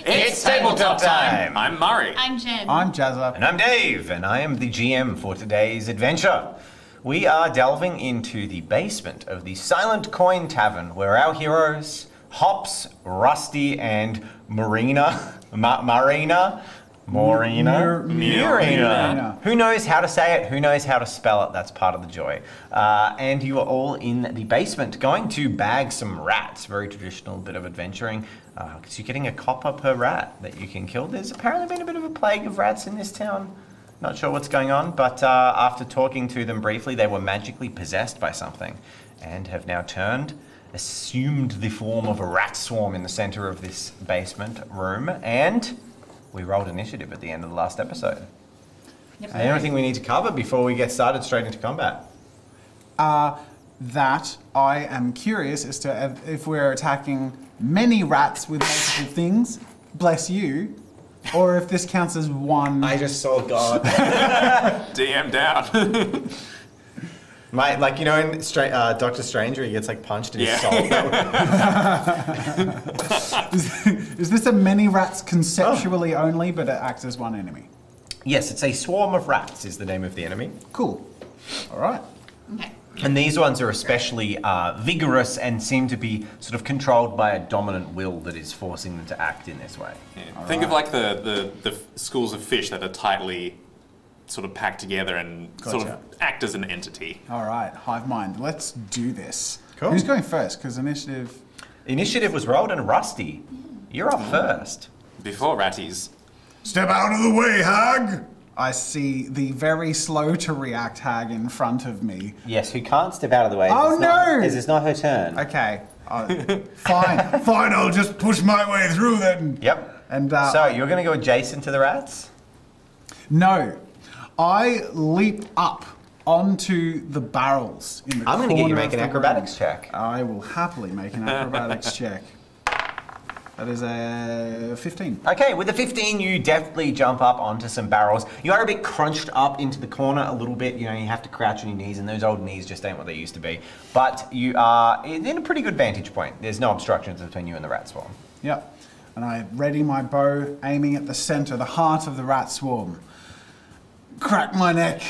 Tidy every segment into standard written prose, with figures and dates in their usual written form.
It's tabletop time! I'm Murray. I'm Jen. I'm Jazza. And I'm Dave, and I am the GM for today's adventure. We are delving into the basement of the Silent Coin Tavern, where our heroes, Hops, Rusty, and Marina. Who knows how to say it? Who knows how to spell it? That's part of the joy. And you are all in the basement, going to bag some rats. Very traditional bit of adventuring, because you're getting a copper per rat that you can kill. There's apparently been a bit of a plague of rats in this town. Not sure what's going on, but after talking to them briefly, they were magically possessed by something and have now assumed the form of a rat swarm in the center of this basement room, and we rolled initiative at the end of the last episode. Yep. Anything we need to cover before we get started straight into combat? That I am curious as to if we're attacking many rats with multiple things, bless you, or if this counts as one. I just saw God. DM down. Like, you know, in Doctor Strange, where he gets like punched in his soul. Is this a many rats conceptually only, but it acts as one enemy? Yes, it's a swarm of rats is the name of the enemy. Cool. All right. Okay. And these ones are especially vigorous and seem to be sort of controlled by a dominant will that is forcing them to act in this way. Yeah. Think of like the schools of fish that are tightly sort of packed together and sort of act as an entity. All right, hive mind. Let's do this. Cool. Who's going first? Because initiative. Initiative was rolled, and Rusty, you're up first. Before ratties. Step out of the way, hag! I see the very slow to react hag in front of me. Yes, who can't step out of the way? Oh no! Because it's not her turn. Okay. Fine. Fine, I'll just push my way through then. Yep. And so you're going to go adjacent to the rats? No. I leap up onto the barrels in the I'm going to get you corner make of an the acrobatics room. check. I will happily make an acrobatics check. That is a 15. Okay, with a 15, you definitely jump up onto some barrels. You are a bit crunched up into the corner a little bit. You know, you have to crouch on your knees, and those old knees just ain't what they used to be. But you are in a pretty good vantage point. There's no obstructions between you and the rat swarm. Yep. And I ready my bow, aiming at the center, the heart of the rat swarm. Crack my neck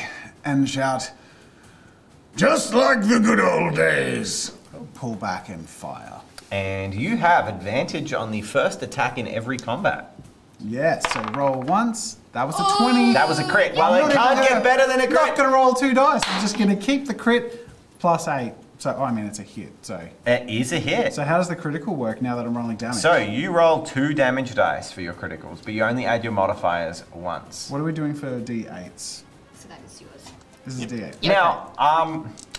and shout, Just like the good old days. pull back and fire. And you have advantage on the first attack in every combat. Yes, so roll once. That was a 20. That was a crit. Well, it can't get better than a I'm not crit. going to roll 2 dice. I'm just going to keep the crit plus 8. So, I mean, it's a hit. So It is a hit. how does the critical work now that I'm rolling damage? So you roll 2 damage dice for your criticals, but you only add your modifiers once. What are we doing for D8s? So that is yours. This is a D8. Yep. Now,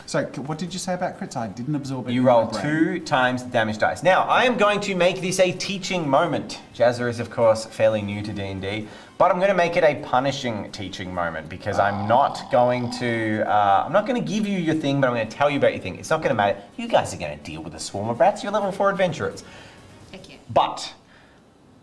So, what did you say about crits? I didn't absorb it. you in my roll brain. 2 times the damage dice. Now, I am going to make this a teaching moment. Jazza is, of course, fairly new to D&D, but I'm going to make it a punishing teaching moment because I'm not going to give you your thing, but I'm going to tell you about your thing. It's not going to matter. You guys are going to deal with a swarm of rats. You're level 4 adventurers. Thank you. But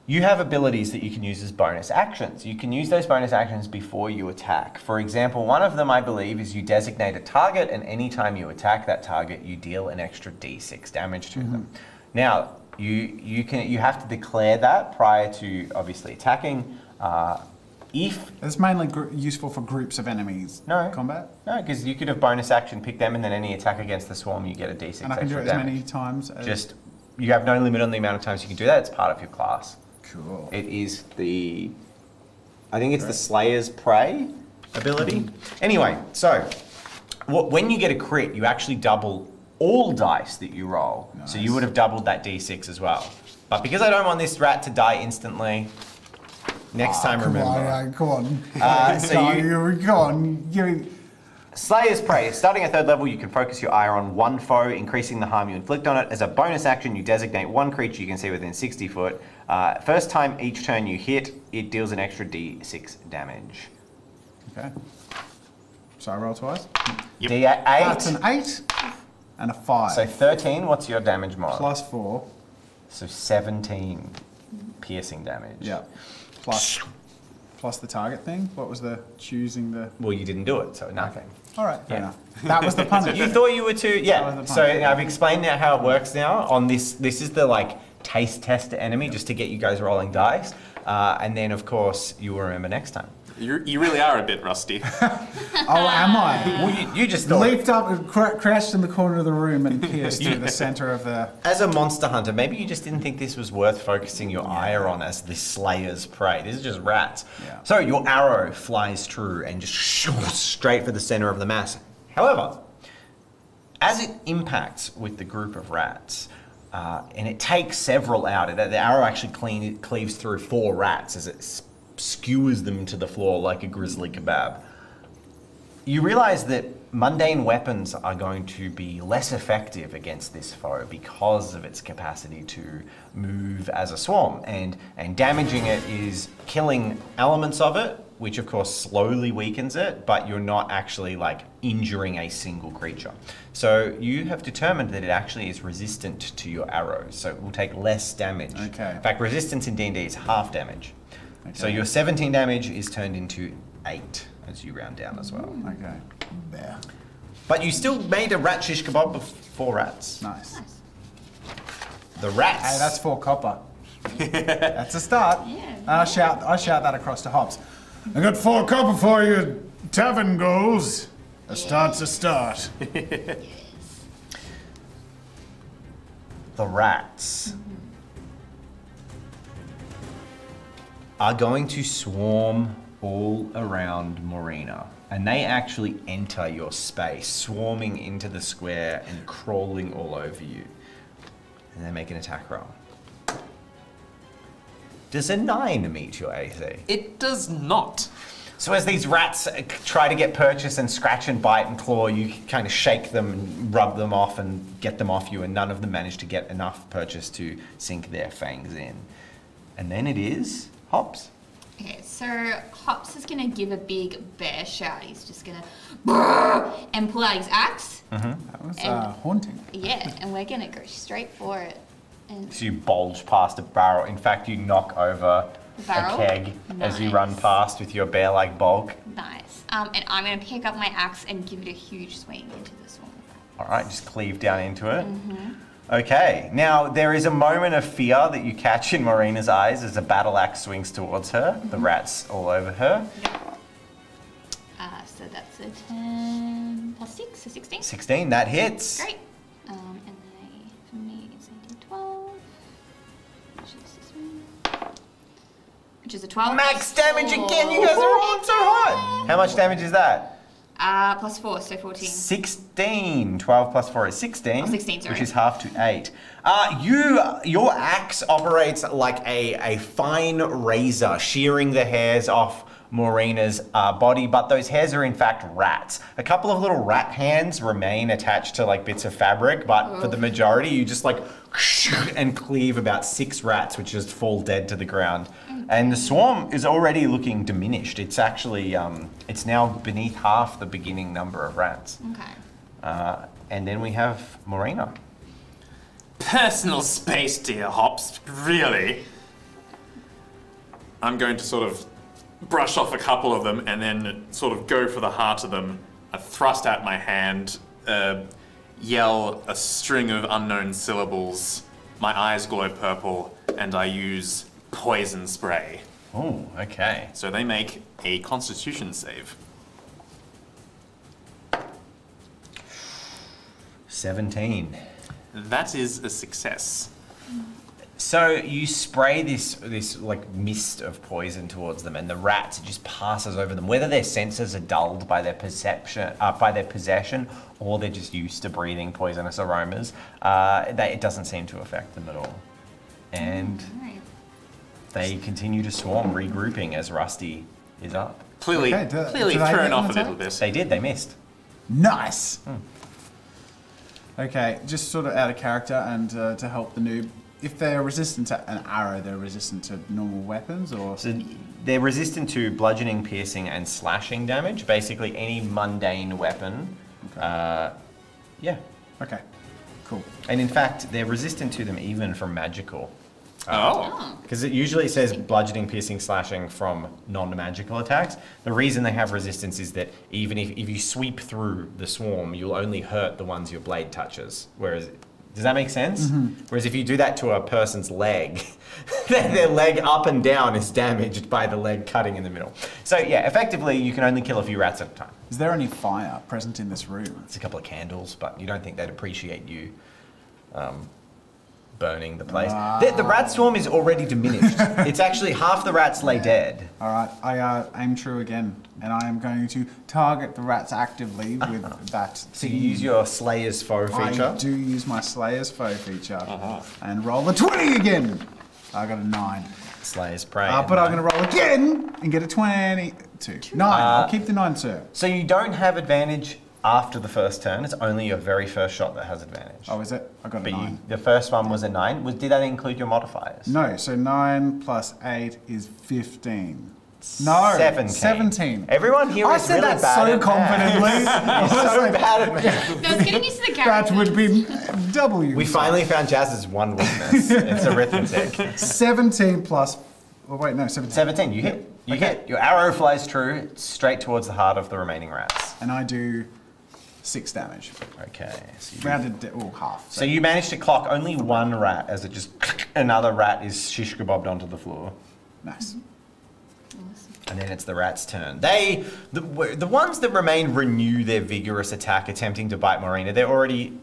you have abilities that you can use as bonus actions. You can use those bonus actions before you attack. For example, one of them, I believe, is you designate a target, and anytime you attack that target, you deal an extra d6 damage to them. Now, you have to declare that prior to obviously attacking. If It's mainly useful for groups of enemies. No. Combat. no, because you could have bonus action, pick them, and then any attack against the swarm, you get a d6 And I can do extra it as damage. many times as. You have no limit on the amount of times you can do that. It's part of your class. Cool. It is I think it's the Slayer's Prey ability. Anyway, so when you get a crit, you actually double all dice that you roll. Nice. So you would have doubled that d6 as well. But because I don't want this rat to die instantly, next time remember. Come on. So Go on. Give me. Slayer's Prey. Starting at 3rd level, you can focus your ire on one foe, increasing the harm you inflict on it. As a bonus action, you designate one creature you can see within 60 foot. First time each turn you hit, it deals an extra d6 damage. Okay. So I roll twice. Yep. D8. That's an 8 and a 5. So 13, what's your damage mod? Plus 4. So 17 piercing damage. Yeah. Plus the target thing. What was the choosing the? Well, you didn't do it, so nothing. All right. Fair Yeah. enough. That was the punishment. You thought you were too, That yeah. was the So punishment. I've explained now how it works now. On this is the taste test enemy just to get you guys rolling dice. And then, of course, you'll remember next time. You really are a bit rusty. Oh, am I? Well, you just thought... Leaped up and crashed in the corner of the room and pierced through the center of the... As a monster hunter, maybe you just didn't think this was worth focusing your ire on as the slayer's prey. This is just rats. Yeah. So your arrow flies through and just straight for the center of the mass. However, as it impacts with the group of rats, and it takes several out, the arrow actually cleaves through 4 rats as it skewers them to the floor like a grizzly kebab. You realize that mundane weapons are going to be less effective against this foe because of its capacity to move as a swarm, and damaging it is killing elements of it, which of course slowly weakens it, but you're not actually like injuring a single creature. So you have determined that it actually is resistant to your arrows, so it will take less damage. Okay. In fact, resistance in D&D is half damage. Okay. So your 17 damage is turned into 8 as you round down as well. Okay. There. But you still made a rat shish kebab of 4 rats. Nice. The rats. Hey, that's 4 copper. That's a start. Yeah. I shout that across to Hops. I got 4 copper for you, tavern goals. A start's a start. The rats are going to swarm all around Morena. And they actually enter your space, swarming into the square and crawling all over you. And they make an attack roll. Does a 9 meet your AC? It does not. So as these rats try to get purchase and scratch and bite and claw, you kind of shake them and rub them off and get them off you, and none of them manage to get enough purchase to sink their fangs in. And then it is Hops. Okay, so Hops is gonna give a big bear shout. He's just gonna brrr, and pull out his axe. That was And- haunting. Yeah, and we're gonna go straight for it. And So you bulge past a barrel. In fact, you knock over The barrel? a keg as you run Nice. past with your bear-like bulk. nice. And I'm gonna pick up my axe and give it a huge swing into the swarm. All right, just cleave down into it. Okay, now there is a moment of fear that you catch in Morena's eyes as a battle axe swings towards her. The rats all over her. So that's a 10 plus 6, so 16. 16, that hits. Great. And then for me, it's a 12. Which is a 12. Max damage again, you guys are rolling so hot. How much damage is that? Plus 4, so 14. 16. 12 plus 4 is 16. Oh, 16, sorry. Which is half to 8. Your axe operates like a fine razor, shearing the hairs off Morena's body, but those hairs are in fact rats. A couple of little rat hands remain attached to like bits of fabric, but for the majority, you just like and cleave about 6 rats, which just fall dead to the ground. And the swarm is already looking diminished. It's actually, it's now beneath half the beginning number of rats. Okay. And then we have Morena. Personal space, dear Hops. Really? I'm going to sort of brush off a couple of them and then sort of go for the heart of them. I thrust out my hand, yell a string of unknown syllables. My eyes glow purple, and I use poison spray. Oh, okay. So they make a Constitution save. 17. That is a success. So you spray this like mist of poison towards them, and the rats, it just passes over them. Whether their senses are dulled by their perception, by their possession, or they're just used to breathing poisonous aromas, it doesn't seem to affect them at all. And Alright. they continue to swarm, regrouping as Rusty is up. Clearly, Okay, do clearly they thrown get off an a little attack? bit. They did, they missed. Nice. Okay, just sort of out of character and to help the noob. If they're resistant to an arrow, they're resistant to normal weapons, or So they're resistant to bludgeoning, piercing, and slashing damage. Basically, any mundane weapon. Okay. Yeah. okay, cool. And in fact, they're resistant to them even from magical. Oh. Because it usually says bludgeoning, piercing, slashing from non-magical attacks. The reason they have resistance is that even if you sweep through the swarm, you'll only hurt the ones your blade touches. Whereas Does that make sense? Whereas if you do that to a person's leg, their leg up and down is damaged by the leg cutting in the middle. So yeah, effectively you can only kill a few rats at a time. Is there any fire present in this room? It's a couple of candles, but you don't think they'd appreciate you burning the place. The rat swarm is already diminished. It's actually half the rats lay dead. All right, I aim true again, and I am going to target the rats actively with that. So you use your Slayer's Foe feature? I do use my Slayer's Foe feature, and roll a 20 again. I got a 9. Slayer's Prey. But I'm going to roll again and get a 22. 9. I'll keep the 9, sir. So you don't have advantage after the first turn. It's only your very first shot that has advantage. Oh, is it? I got a 9. The first one was a 9. Did that include your modifiers? No, so 9 plus 8 is 15. No, 17. Everyone here I is said really that bad so at confidently. math. You're so bad at math. No, it's getting used to the That character. would be W. We finally found Jazz's one weakness. It's arithmetic. 17 plus... Oh, wait, no, 17. 17, you hit. You hit. Your arrow flies true straight towards the heart of the remaining rats. And I do 6 damage. Okay. So you, Rounded, half. so you managed to clock only one rat as it just... Another rat is shish kebabbed onto the floor. Nice. And then it's the rat's turn. The ones that remain renew their vigorous attack, attempting to bite Marina. They're already...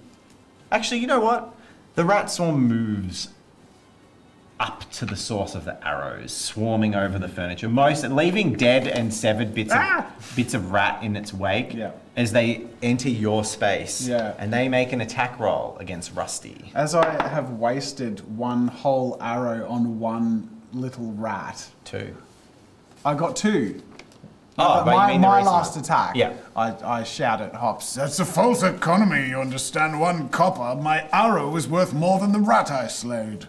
Actually, you know what? The rat swarm moves up to the source of the arrows, swarming over the furniture, leaving dead and severed bits of rat in its wake as they enter your space. Yeah. And they make an attack roll against Rusty. As I have wasted one whole arrow on one little rat, 2. I got 2. Oh, but you my mean the recent last one. attack. Yeah. I shout at Hops. That's a false economy, you understand? 1 copper, my arrow is worth more than the rat I slayed.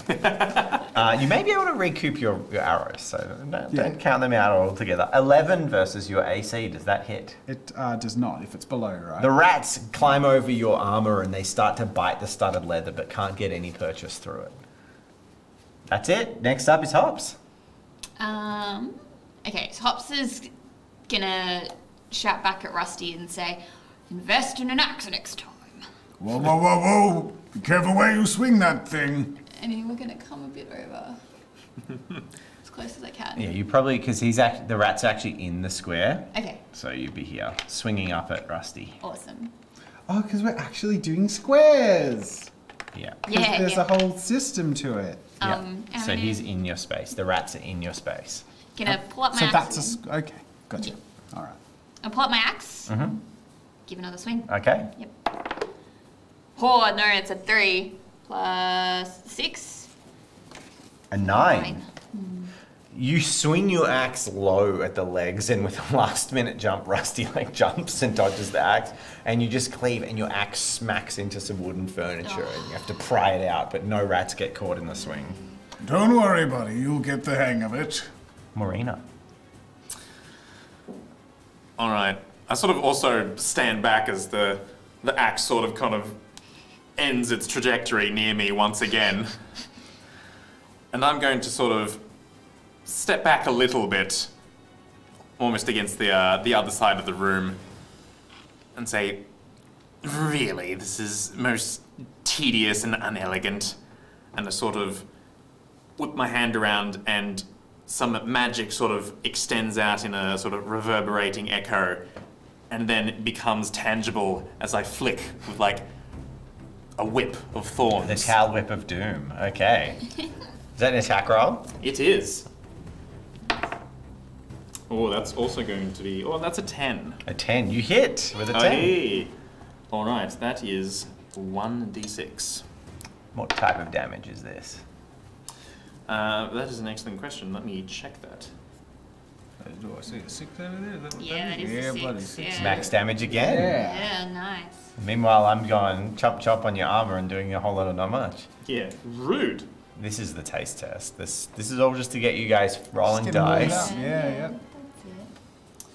You may be able to recoup your arrows, so don't count them out altogether. 11 versus your AC, does that hit? It does not, if it's below, right? The rats climb over your armor and they start to bite the studded leather, but can't get any purchase through it. That's it. Next up is Hops. Okay, so Hops is gonna shout back at Rusty and say, invest in an axe next time. Whoa, whoa, whoa, whoa! Be careful where you swing that thing. And then we're gonna come a bit over. As close as I can. Yeah, you probably, because the rat's actually in the square. Okay, So you'd be here, swinging up at Rusty. awesome. Oh, because we're actually doing squares. Yeah. 'Cause Yeah, there's yeah. a whole system to it. Yeah. I'm So gonna- he's in your space. The rats are in your space. Gonna pull up my So axe. that's again. okay. Gotcha. All right. I'll pull up my axe. Mm-hmm. Give another swing. Okay. Yep. Oh, no, it's a 3 plus 6. A 9. You swing your axe low at the legs, and with a last-minute jump, Rusty jumps and dodges the axe, and you just cleave, and your axe smacks into some wooden furniture, and you have to pry it out, but no rats get caught in the swing. Don't worry, buddy, you'll get the hang of it. Marina. All right. I sort of also stand back as the axe sort of kind of ends its trajectory near me once again. And I'm going to sort of step back a little bit, almost against the other side of the room, and say, really, this is most tedious and unelegant. And I sort of whip my hand around and some magic sort of extends out in a sort of reverberating echo, and then it becomes tangible as I flick with a whip of thorns. The Towel Whip of Doom. Okay. Is that an attack roll? It is. Oh, that's also going to be... Oh, that's a 10. A 10. You hit with a 10. Hey. All right, that is 1d6. What type of damage is this? That is an excellent question. Let me check that. Do I see a 6 over there? Is that what Yeah, that that is is? a bloody 6. Yeah. Max damage again. Yeah. Yeah, nice. Meanwhile, I'm going chop chop on your armor and doing a whole lot of not much. Yeah, rude. This is the taste test. This is all just to get you guys rolling Just getting warmed dice. up. Yeah. That's it.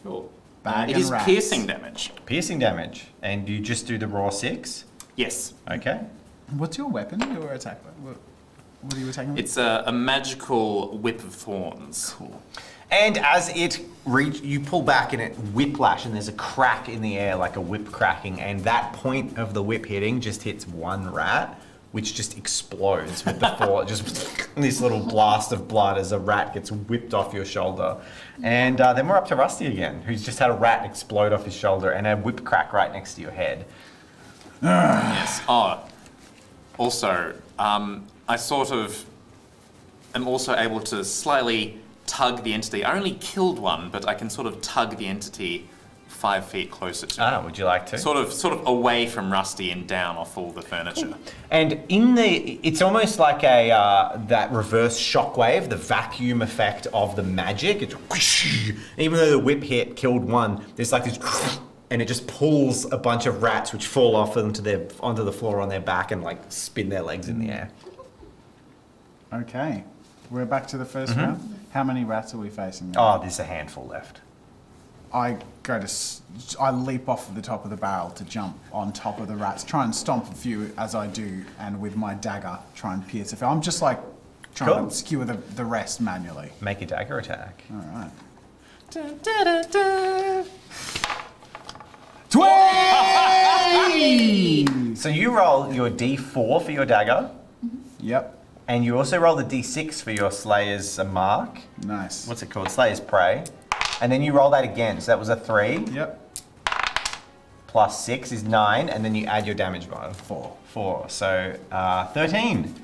Cool. Bag It and is rats. piercing damage. Piercing damage. And you just do the raw 6? Yes. Okay. What's your weapon? Your attack weapon? What are you attacking with? It's a magical whip of thorns. Cool. And as it you pull back and it whiplash, and there's a crack in the air like a whip cracking, and that point of the whip hitting just hits one rat, which just explodes with the fall. Just this little blast of blood as a rat gets whipped off your shoulder. And then we're up to Rusty again, who's just had a rat explode off his shoulder and a whip crack right next to your head. Yes. Oh, also, I sort of am also able to slightly tug the entity. I only killed one, but I can sort of tug the entity 5 feet closer to me. Would you like to? Sort of away from Rusty and down off all the furniture. And it's almost like a that reverse shockwave, the vacuum effect of the magic. It's whoosh, even though the whip hit killed one, there's like this, and it just pulls a bunch of rats which fall off onto the floor on their back and like spin their legs in the air. Okay. We're back to the first round. How many rats are we facing now? Oh, there's a handful left. I leap off of the top of the barrel to jump on top of the rats, try and stomp a few as I do, and with my dagger try and pierce a few. I'm just like trying to skewer the rest manually. Make a dagger attack. All right. 20! So you roll your D4 for your dagger. Yep. And you also roll the D6 for your Slayer's mark. Nice. What's it called? Slayer's Prey. And then you roll that again. So that was a 3. Yep. Plus 6 is 9. And then you add your damage bonus. 4. So 13.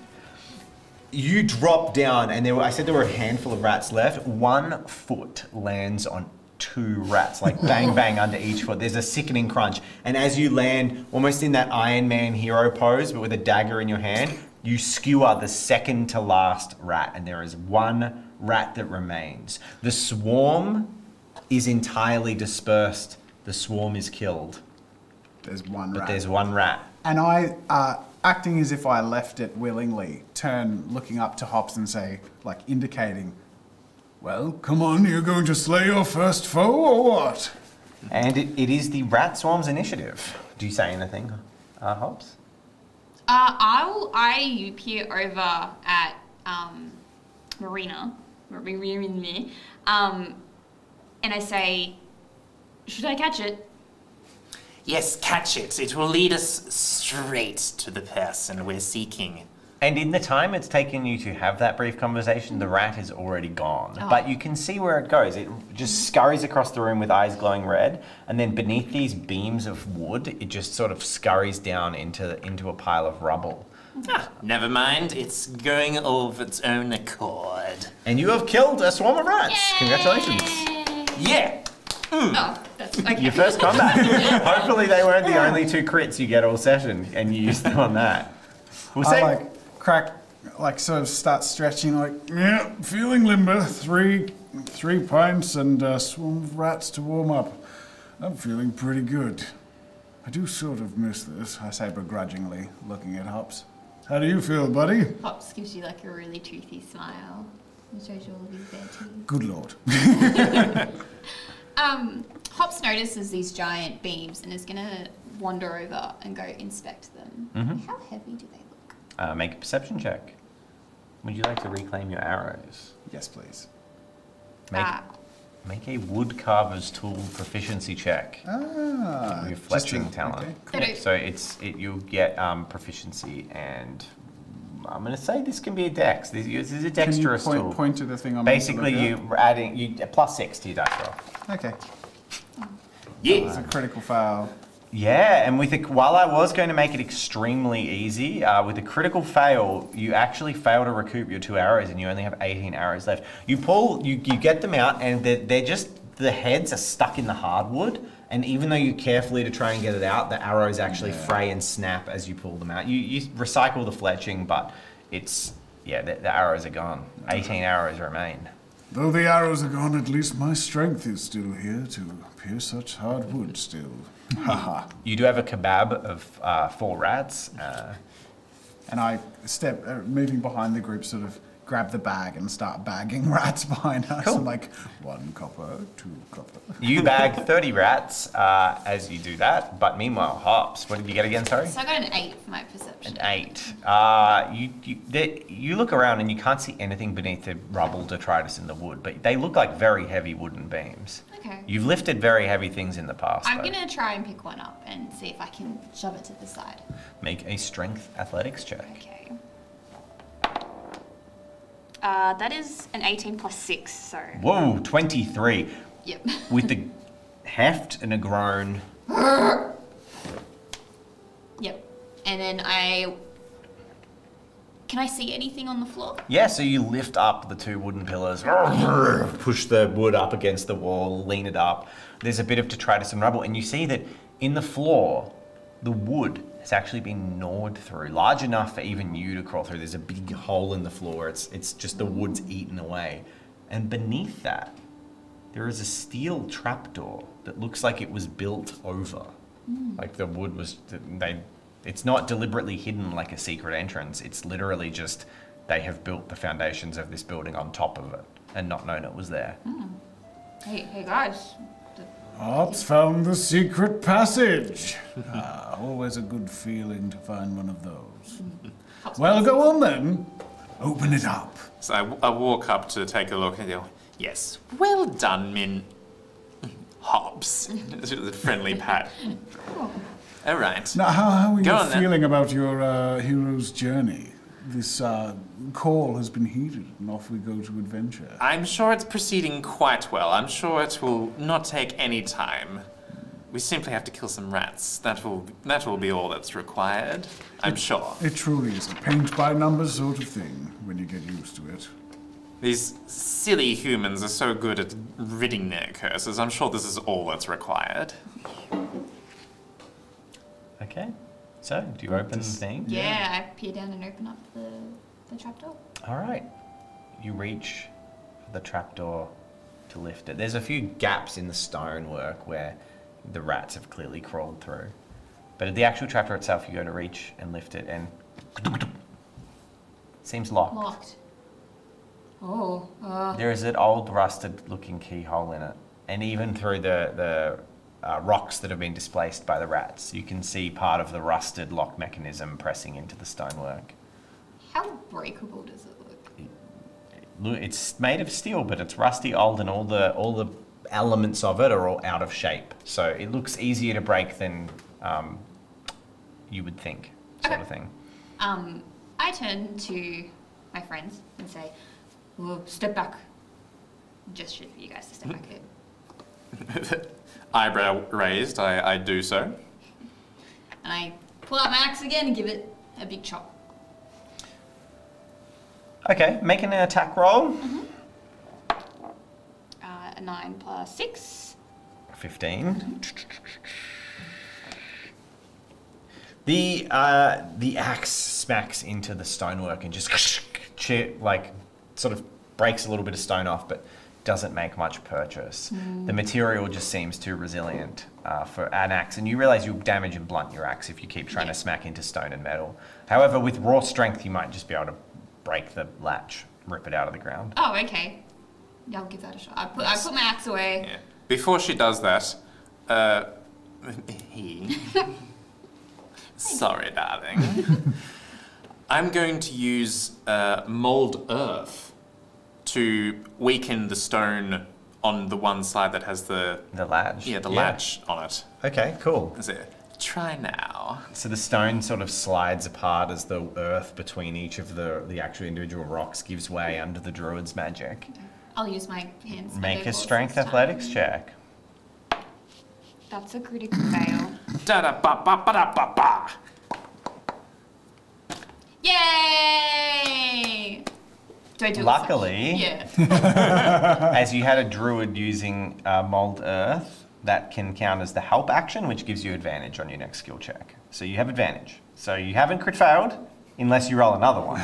You drop down, and I said there were a handful of rats left. 1 foot lands on 2 rats, like bang, bang under each foot. There's a sickening crunch. And as you land, almost in that Iron Man hero pose, but with a dagger in your hand, you skewer the second to last rat, and there is 1 rat that remains. The swarm is entirely dispersed. The swarm is killed. There's 1 rat. But there's 1 rat. And I, acting as if I left it willingly, turn looking up to Hops and say, like indicating, Well, come on, you're going to slay your first foe or what? And it is the rat swarm's initiative. Do you say anything, Hobbs? I peer over at Marina, and I say, should I catch it? Yes, catch it. It will lead us straight to the person we're seeking. And in the time it's taken you to have that brief conversation, the rat is already gone. Oh. But you can see where it goes. It just scurries across the room with eyes glowing red, and then beneath these beams of wood, it just sort of scurries down into a pile of rubble. Never mind. It's going of its own accord. And you have killed a swarm of rats. Yay! Congratulations. Yeah. Oh, that's okay. Your first combat. Hopefully they weren't the only 2 crits you get all session, and you used them on that. We'll I say... sort of start stretching, like, Yeah, feeling limber. 3 pints and a swarm of rats to warm up. I'm feeling pretty good. I do sort of miss this. I say begrudgingly, looking at Hops. How do you feel, buddy? Pops gives you like a really toothy smile. He shows you all of his bare teeth. Good lord. Hops notices these giant beams and is gonna wander over and go inspect them. How heavy do they look? Make a perception check. Would you like to reclaim your arrows? Yes, please. Make a wood carver's tool proficiency check. Your fletching talent. Okay, cool. So you'll get proficiency, and I'm going to say this can be a dex. This is a dexterous Can you tool. point to the thing I'm Basically, you're adding plus 6 to your dice roll. Okay. Yeah. It's a critical fail. Yeah, and while I was going to make it extremely easy, with a critical fail, you actually fail to recoup your 2 arrows, and you only have 18 arrows left. You get them out, and they're just, the heads are stuck in the hardwood, and even though you carefully to try and get it out, the arrows actually fray and snap as you pull them out. You recycle the fletching, but the arrows are gone. 18 arrows remain. Though the arrows are gone, at least my strength is still here to pierce such hard wood still. Haha. You do have a kebab of 4 rats. And I step, moving behind the group, sort of grab the bag and start bagging rats behind us. Cool. I'm like, 1 copper, 2 copper. You bag 30 rats as you do that, but meanwhile, Hops, what did you get again, sorry? So I got an 8 for my perception. An 8. You look around and you can't see anything beneath the rubble detritus in the wood, but they look like very heavy wooden beams. Okay. You've lifted very heavy things in the past. I'm though. gonna try and pick one up and see if I can shove it to the side. Make a strength athletics check. Okay. That is an 18 plus 6, so... Whoa, 23. Yep. With the heft and a groan. Yep. And then Can I see anything on the floor? Yeah, so you lift up the 2 wooden pillars, push the wood up against the wall, lean it up. There's a bit of detritus and rubble, and you see that in the floor, the wood has actually been gnawed through, large enough for even you to crawl through. There's a big hole in the floor. It's just the wood's eaten away. And beneath that, there is a steel trapdoor that looks like it was built over. Like the wood was, it's not deliberately hidden like a secret entrance. It's literally just, they have built the foundations of this building on top of it and not known it was there. Hey guys. Hops found the secret passage. Always a good feeling to find one of those. Well, go on then. Open it up. So I walk up to take a look and go, yes, well done, Min. Hops. It's a friendly pat. All right. Now, how are Go you on, then. feeling about your hero's journey? This call has been heeded, and off we go to adventure. I'm sure it's proceeding quite well. I'm sure it will not take any time. We simply have to kill some rats. That will be all that's required. I'm sure. It truly is a paint-by-numbers sort of thing when you get used to it. These silly humans are so good at ridding their curses. I'm sure this is all that's required. Okay, so do you open the thing? Yeah, I peer down and open up the trapdoor. All right, you reach for the trapdoor to lift it. There's a few gaps in the stonework where the rats have clearly crawled through. But at the actual trapdoor itself, you go to reach and lift it and it seems locked. Locked. Oh, There is an old rusted looking keyhole in it. And even through the rocks that have been displaced by the rats, you can see part of the rusted lock mechanism pressing into the stonework. how breakable does it look? It's made of steel, but it's rusty old and all the elements of it are all out of shape. So it looks easier to break than you would think, sort of thing. I turn to my friends and say, well, step back. Gesture for you guys to step back a bit. Eyebrow raised, I do so. And I pull out my axe again and give it a big chop. Okay, make an attack roll. A 9 plus 6. 15. The axe smacks into the stonework and just like sort of breaks a little bit of stone off, but doesn't make much purchase. The material just seems too resilient for an axe, and you realize you'll damage and blunt your axe if you keep trying to smack into stone and metal. However, with raw strength, you might just be able to break the latch, rip it out of the ground. Oh, okay. Yeah, I'll give that a shot. I put my axe away. Yeah. Before she does that, sorry, darling. I'm going to use mold earth to weaken the stone on the one side that has the latch. Yeah, the latch on it. Okay, cool. Is it? Try now. So the stone sort of slides apart as the earth between each of the actual individual rocks gives way under the druid's magic. I'll use my hands. Make a strength athletics check. That's a critical fail. Da-da-ba-ba-ba-da-ba-ba. Yay! Do I do Luckily, it? as you had a druid using mold earth, that can count as the help action, which gives you advantage on your next skill check. So you have advantage. So you haven't crit failed, unless you roll another one.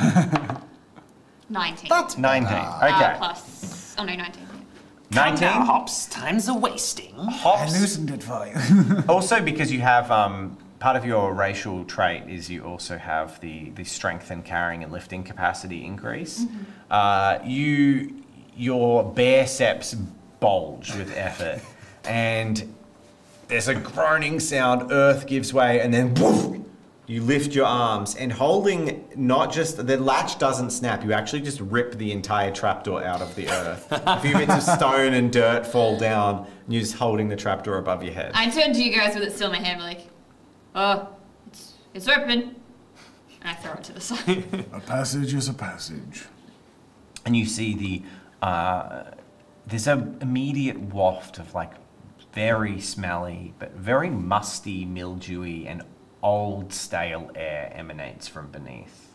19. That's 19. Okay. Plus, oh no, 19. 19. Hops, time's a wasting. I Hops. loosened it for you. Also, because you have part of your racial trait is you also have the strength and carrying and lifting capacity increase. Your biceps bulge with effort, and there's a groaning sound, earth gives way, and then woof, you lift your arms, and holding not just, the latch doesn't snap, you actually just rip the entire trapdoor out of the earth. A few bits of stone and dirt fall down, and you're just holding the trapdoor above your head. I turn to you guys with it still in my hand, like, oh, it's open. And I throw it to the side. A passage is a passage. And you see there's an immediate waft of like very smelly, but very musty, mildewy, and old stale air emanates from beneath.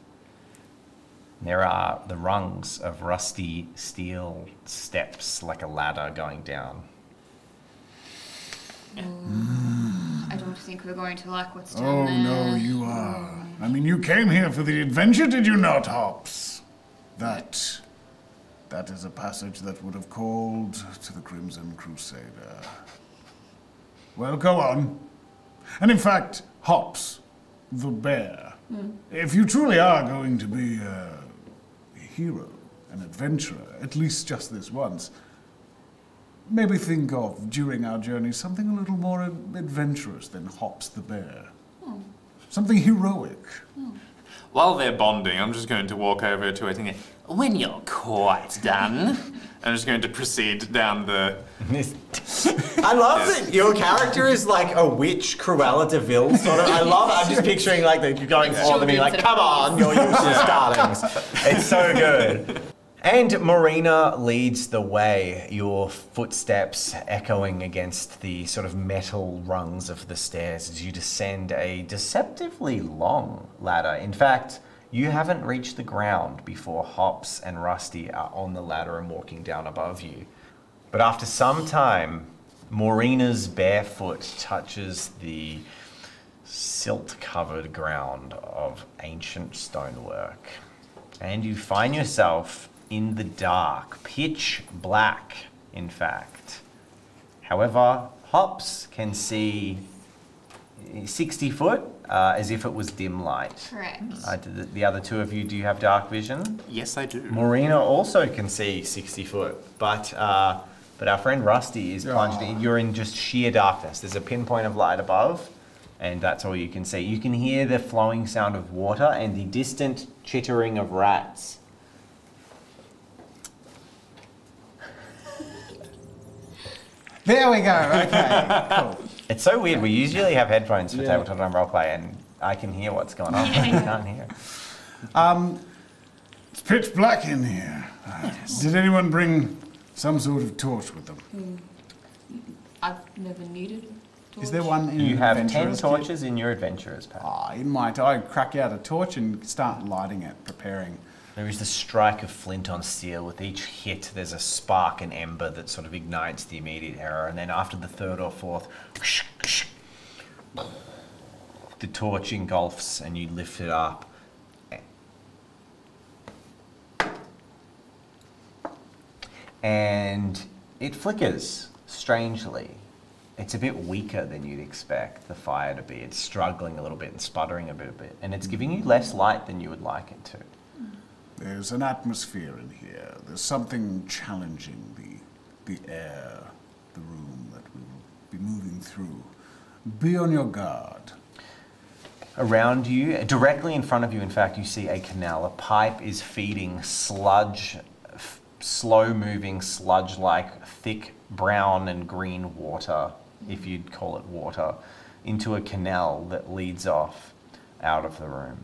There are the rungs of rusty steel steps like a ladder going down. I don't think we're going to like what's down there. Oh, no, you are. I mean, you came here for the adventure, did you not, Hops? That is a passage that would have called to the Crimson Crusader. Well, go on. And in fact, Hops, the bear, if you truly are going to be a hero, an adventurer, at least just this once, maybe think of, during our journey, something a little more adventurous than Hops the bear. Something heroic. While they're bonding, I'm just going to walk over to it and go, when you're quite done, I'm just going to proceed down the... I love that your character is like a witch Cruella de Vil sort of. I love it. I'm just picturing like you're going for them, being like, come on, you're useless darlings. It's so good. And Marina leads the way, your footsteps echoing against the sort of metal rungs of the stairs as you descend a deceptively long ladder. In fact, you haven't reached the ground before Hops and Rusty are on the ladder and walking down above you. But after some time, Marina's bare foot touches the silt-covered ground of ancient stonework. And you find yourself in the dark, pitch black, in fact. However, Hops can see 60 foot as if it was dim light. Correct. The other two of you, do you have dark vision? Yes, I do. Marina also can see 60 foot, but our friend Rusty is plunged in. You're in just sheer darkness. There's a pinpoint of light above, and that's all you can see. You can hear the flowing sound of water and the distant chittering of rats. There we go. Okay, cool. It's so weird. We usually have headphones for Tabletop and Roleplay, and I can hear what's going on. But you can't hear it. It's pitch black in here. Did anyone bring some sort of torch with them? I've never needed a torch. Is there one in You have 10 Adventurers kit? torches in your adventurer's pack. I crack out a torch and start lighting it, preparing. There is the strike of flint on steel. With each hit, there's a spark and ember that sort of ignites the immediate error. And then after the third or fourth, the torch engulfs and you lift it up. And it flickers strangely. It's a bit weaker than you'd expect the fire to be. It's struggling a little bit and sputtering a bit. And it's giving you less light than you would like it to. There's an atmosphere in here. There's something challenging the air, the room that we will be moving through. Be on your guard. Around you, directly in front of you, in fact, you see a canal. A pipe is feeding sludge, slow-moving sludge-like thick brown and green water, if you'd call it water, into a canal that leads off out of the room.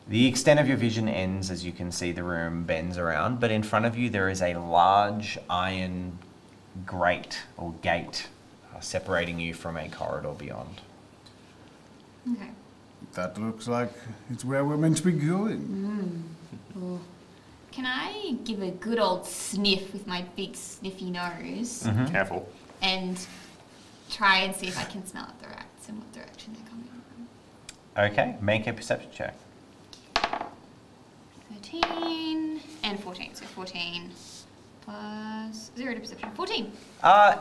The extent of your vision ends as you can see the room bends around, but in front of you there is a large iron grate or gate separating you from a corridor beyond. Okay. That looks like it's where we're meant to be going. Ooh. Can I give a good old sniff with my big sniffy nose Careful. and try and see if I can smell out the rats and what direction they're coming from? Okay, make a perception check. 13 and 14, so 14 plus 0 to perception. 14.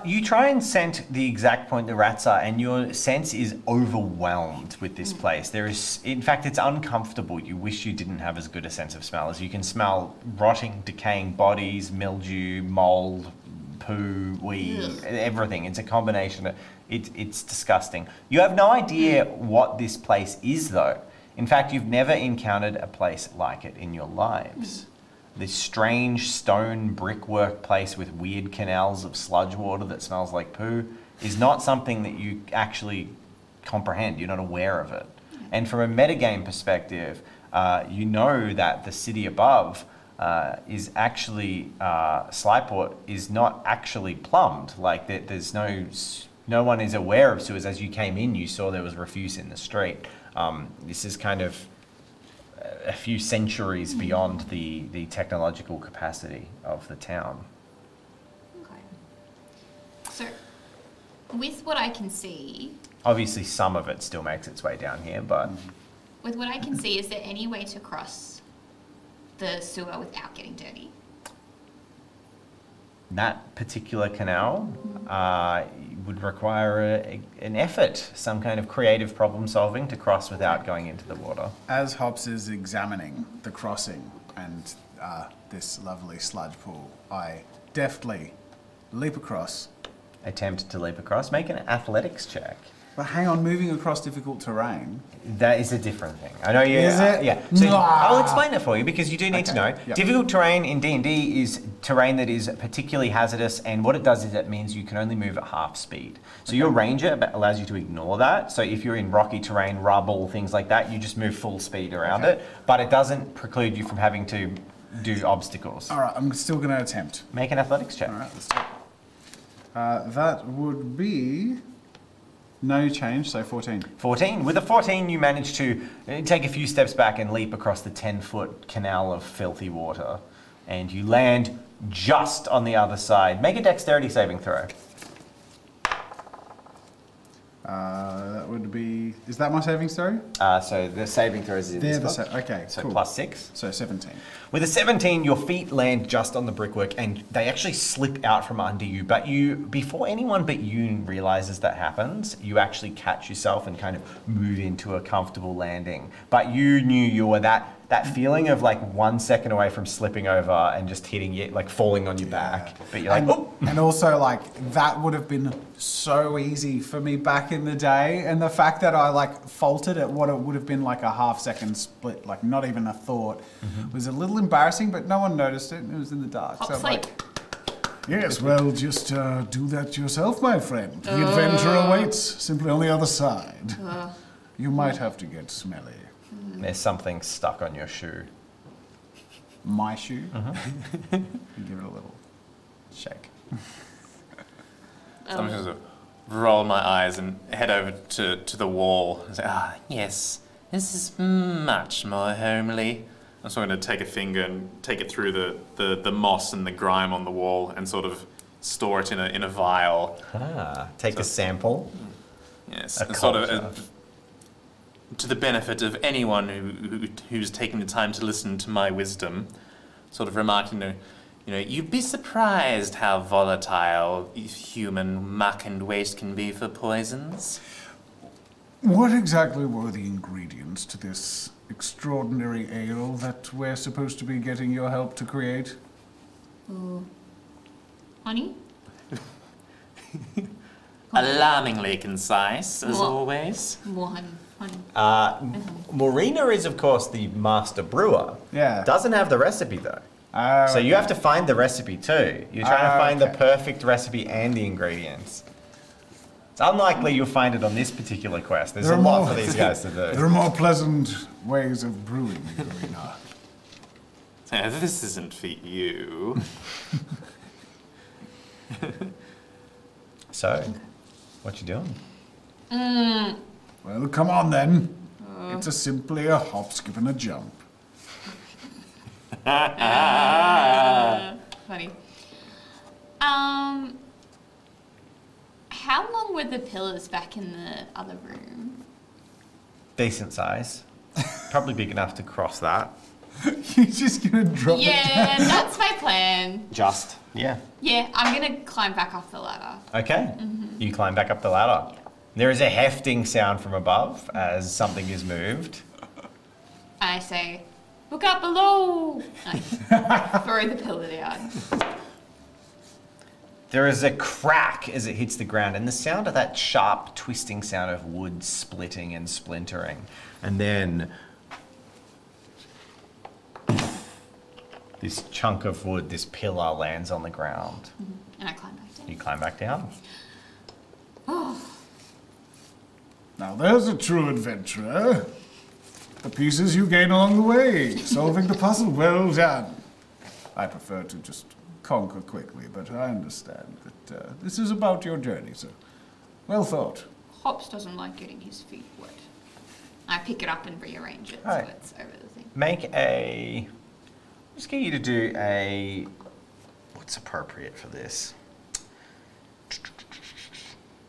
You try and scent the exact point the rats are, and your sense is overwhelmed with this place. There is, in fact, it's uncomfortable. You wish you didn't have as good a sense of smell, as you can smell rotting, decaying bodies, mildew, mold, poo, wee, everything. It's a combination. It's disgusting. You have no idea what this place is, though. In fact, you've never encountered a place like it in your lives. This strange stone brickwork place with weird canals of sludge water that smells like poo is not something that you actually comprehend. You're not aware of it. And from a metagame perspective, you know that the city above is actually, Slyport is not actually plumbed. Like there's no one is aware of sewers. As you came in, you saw there was refuse in the street. This is kind of a few centuries beyond the technological capacity of the town. Okay. So, with what I can see... Obviously, some of it still makes its way down here, but... With what I can see, is there any way to cross the sewer without getting dirty? That particular canal would require an effort, some kind of creative problem solving to cross without going into the water. As Hops is examining the crossing and this lovely sludge pool, I deftly leap across. Attempt to leap across. Make an athletics check. But hang on, moving across difficult terrain. That is a different thing. I know you... Is it? Yeah. So Nah. I'll explain it for you because you do need to know. Yep. Difficult terrain in D&D is terrain that is particularly hazardous, and what it does is it means you can only move at half speed. So your ranger allows you to ignore that. So if you're in rocky terrain, rubble, things like that, you just move full speed around it, but it doesn't preclude you from having to do obstacles. All right, I'm still going to attempt. Make an athletics check. All right, let's do it. That would be... No change, so 14. 14. With a 14, you manage to take a few steps back and leap across the 10-foot canal of filthy water. And you land just on the other side. Make a dexterity saving throw. That would be... Is that my saving throw? So the saving throws is in They're this the book. okay, So cool. plus 6. So 17. With a 17, your feet land just on the brickwork and they actually slip out from under you. But you, before anyone but you realizes that happens, you actually catch yourself and kind of move into a comfortable landing. But you knew you were that feeling of like 1 second away from slipping over and just hitting you, like falling on your back. But you're like, oh! And also, like, that would have been so easy for me back in the day. And the fact that I, like, faltered at what it would have been like a half-second split, like not even a thought, was a little embarrassing, but no one noticed it. It was in the dark. Hop So, sleep. Yes, well, just do that yourself, my friend. The adventure awaits simply on the other side. You might have to get smelly. There's something stuck on your shoe. my shoe. And give it a little shake. So I'm just going to roll my eyes and head over to the wall and say, yes, this is much more homely. I'm sort of going to take a finger and take it through the moss and the grime on the wall and sort of store it in a vial. Take a sample. Yes, A and sort culture. of to the benefit of anyone who's taken the time to listen to my wisdom, sort of remarking, you'd be surprised how volatile human muck and waste can be for poisons. What exactly were the ingredients to this extraordinary ale that we're supposed to be getting your help to create? Honey? Alarmingly concise, as What? always. More honey. Marina is, of course, the master brewer. Yeah. Doesn't have the recipe, though. Oh, So you have to find the recipe, too. You're trying to find the okay. perfect recipe and the ingredients. It's unlikely you'll find it on this particular quest. There's a lot for these guys to There do. are more pleasant ways of brewing, Marina. This isn't for you. So, what you doing? Well, come on then. It's simply a hop, skip, and a jump. Funny. How long were the pillars back in the other room? Decent size. Probably big enough to cross that. You're just gonna drop it down. Yeah, that's my plan. Just. Yeah. Yeah, I'm gonna climb back up the ladder. Okay. You climb back up the ladder. There is a hefting sound from above as something is moved. I say, look up below! I throw the pillar down. There is a crack as it hits the ground, and the sound of that sharp, twisting sound of wood splitting and splintering. And then this chunk of wood, this pillar, lands on the ground. And I climb back down. You climb back down. Now there's a true adventurer. The pieces you gain along the way, solving the puzzle, well done. I prefer to just conquer quickly, but I understand that this is about your journey, so well thought. Hops doesn't like getting his feet wet. I pick it up and rearrange it Right. so it's over the thing. Make a... Just get you to do a... What's appropriate for this?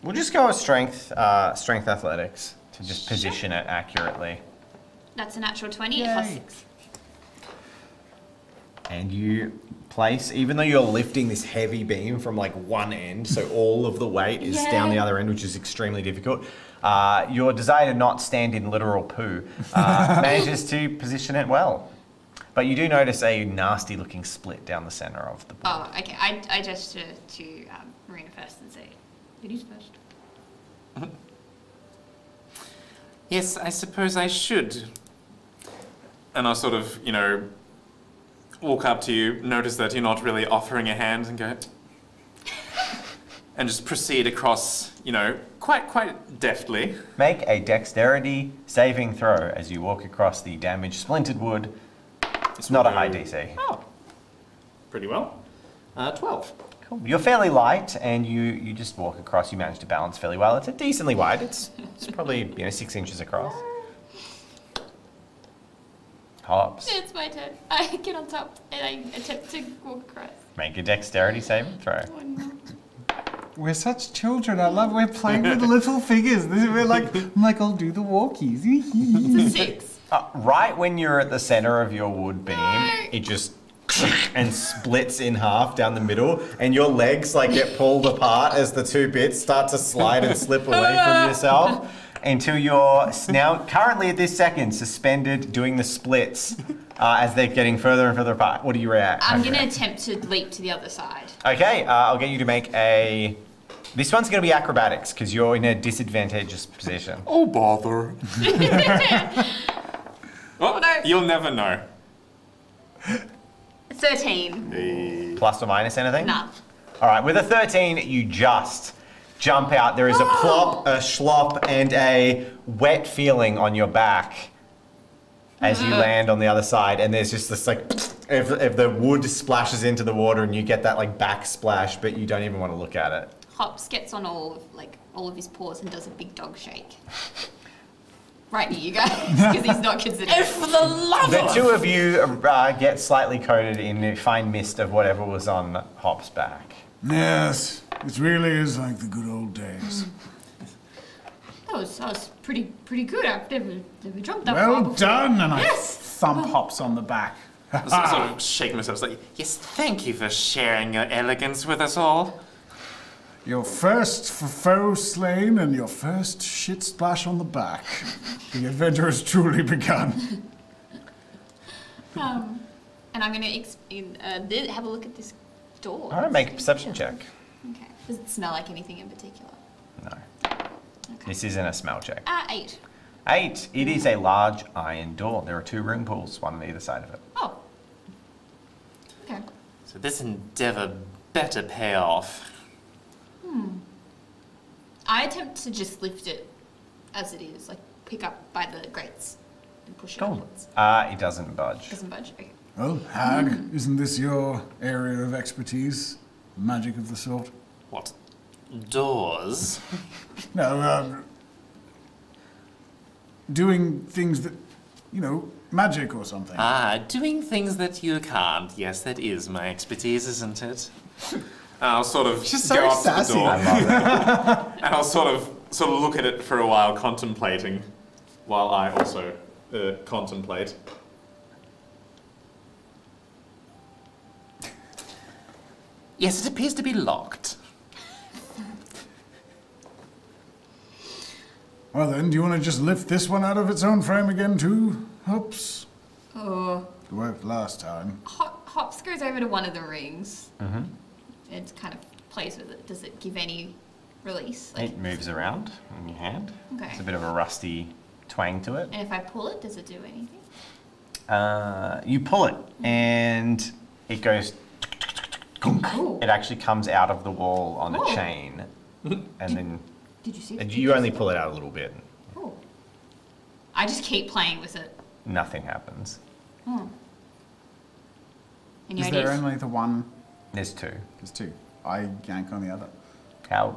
We'll just go with strength athletics to just position it accurately. That's a natural 20 Yay. plus 6. And you place, even though you're lifting this heavy beam from like one end, so all of the weight is down the other end, which is extremely difficult, your desire to not stand in literal poo manages to position it well. But you do notice a nasty looking split down the center of the board. Oh, okay. I gesture to Marina first and say, ladies first. Yes, I suppose I should. And I'll sort of, walk up to you, notice that you're not really offering a hand, and go... and just proceed across, quite deftly. Make a dexterity saving throw as you walk across the damaged splintered wood. It's not a high DC. Oh, pretty well. 12. Cool. You're fairly light, and you just walk across. You manage to balance fairly well. It's a decently wide. It's probably 6 inches across. Hops. It's my turn. I get on top and I attempt to walk across. Make a dexterity saving throw. Oh, no. We're such children. I love we're playing with little figures. We're like, I'll do the walkies. It's a 6. Right when you're at the center of your wood beam, it just and splits in half down the middle, and your legs get pulled apart as the two bits start to slide and slip away from yourself until you're now currently at this second suspended doing the splits as they're getting further and further apart. What do you react? I'm going to attempt to leap to the other side. Okay, I'll get you to make a... This one's going to be acrobatics because you're in a disadvantageous position. Oh, bother. Oh, no. You'll never know. 13. Plus or minus anything? Nah. All right, with a 13, you just jump out. There is a plop, a slop, and a wet feeling on your back as you land on the other side. And there's just this if the wood splashes into the water and you get that back splash, but you don't even want to look at it. Hops gets on all of his paws and does a big dog shake. Right near you guys, because he's not considered. For the love The two of you get slightly coated in a fine mist of whatever was on Hop's back. Yes, it really is like the good old days. That was pretty good. I've never jumped that far Well before. done, and I Thump Hops on the back. sort of shake myself. It's like, yes, thank you for sharing your elegance with us all. your first foe slain and your first shit splash on the back. The adventure has truly begun. And I'm going to have a look at this door. All right, make a perception check. Okay. Does it smell like anything in particular? No. Okay. This isn't a smell check. 8. 8. It is a large iron door. There are 2 ring pulls, one on either side of it. Oh. Okay. So this endeavor better pay off. I attempt to just lift it as it is, pick up by the grates and push it upwards. It doesn't budge. Doesn't budge. Okay. Well, Hag, isn't this your area of expertise? Magic of the sort? What? Doors? No, doing things that, magic or something. Doing things that you can't. Yes, that is my expertise, isn't it? I'll sort of She's go so up sassy. to the door, I love it. and I'll sort of look at it for a while, contemplating, while I also contemplate. Yes, it appears to be locked. Well then, do you want to just lift this one out of its own frame again too? Hops. Oh. It worked last time. Hops goes over to one of the rings. Mm-hmm. It kind of plays with it. Does it give any release? It moves around in your hand. Okay. It's a bit of a rusty twang to it. And if I pull it, does it do anything? You pull it, and it goes. Ooh. It actually comes out of the wall on a Oh. chain, and then Did you see and that? you only pull it out a little bit. Oh. I just keep playing with it. Nothing happens. Hmm. Any Is there ideas? only the one? There's two. There's two. I yank on the other. How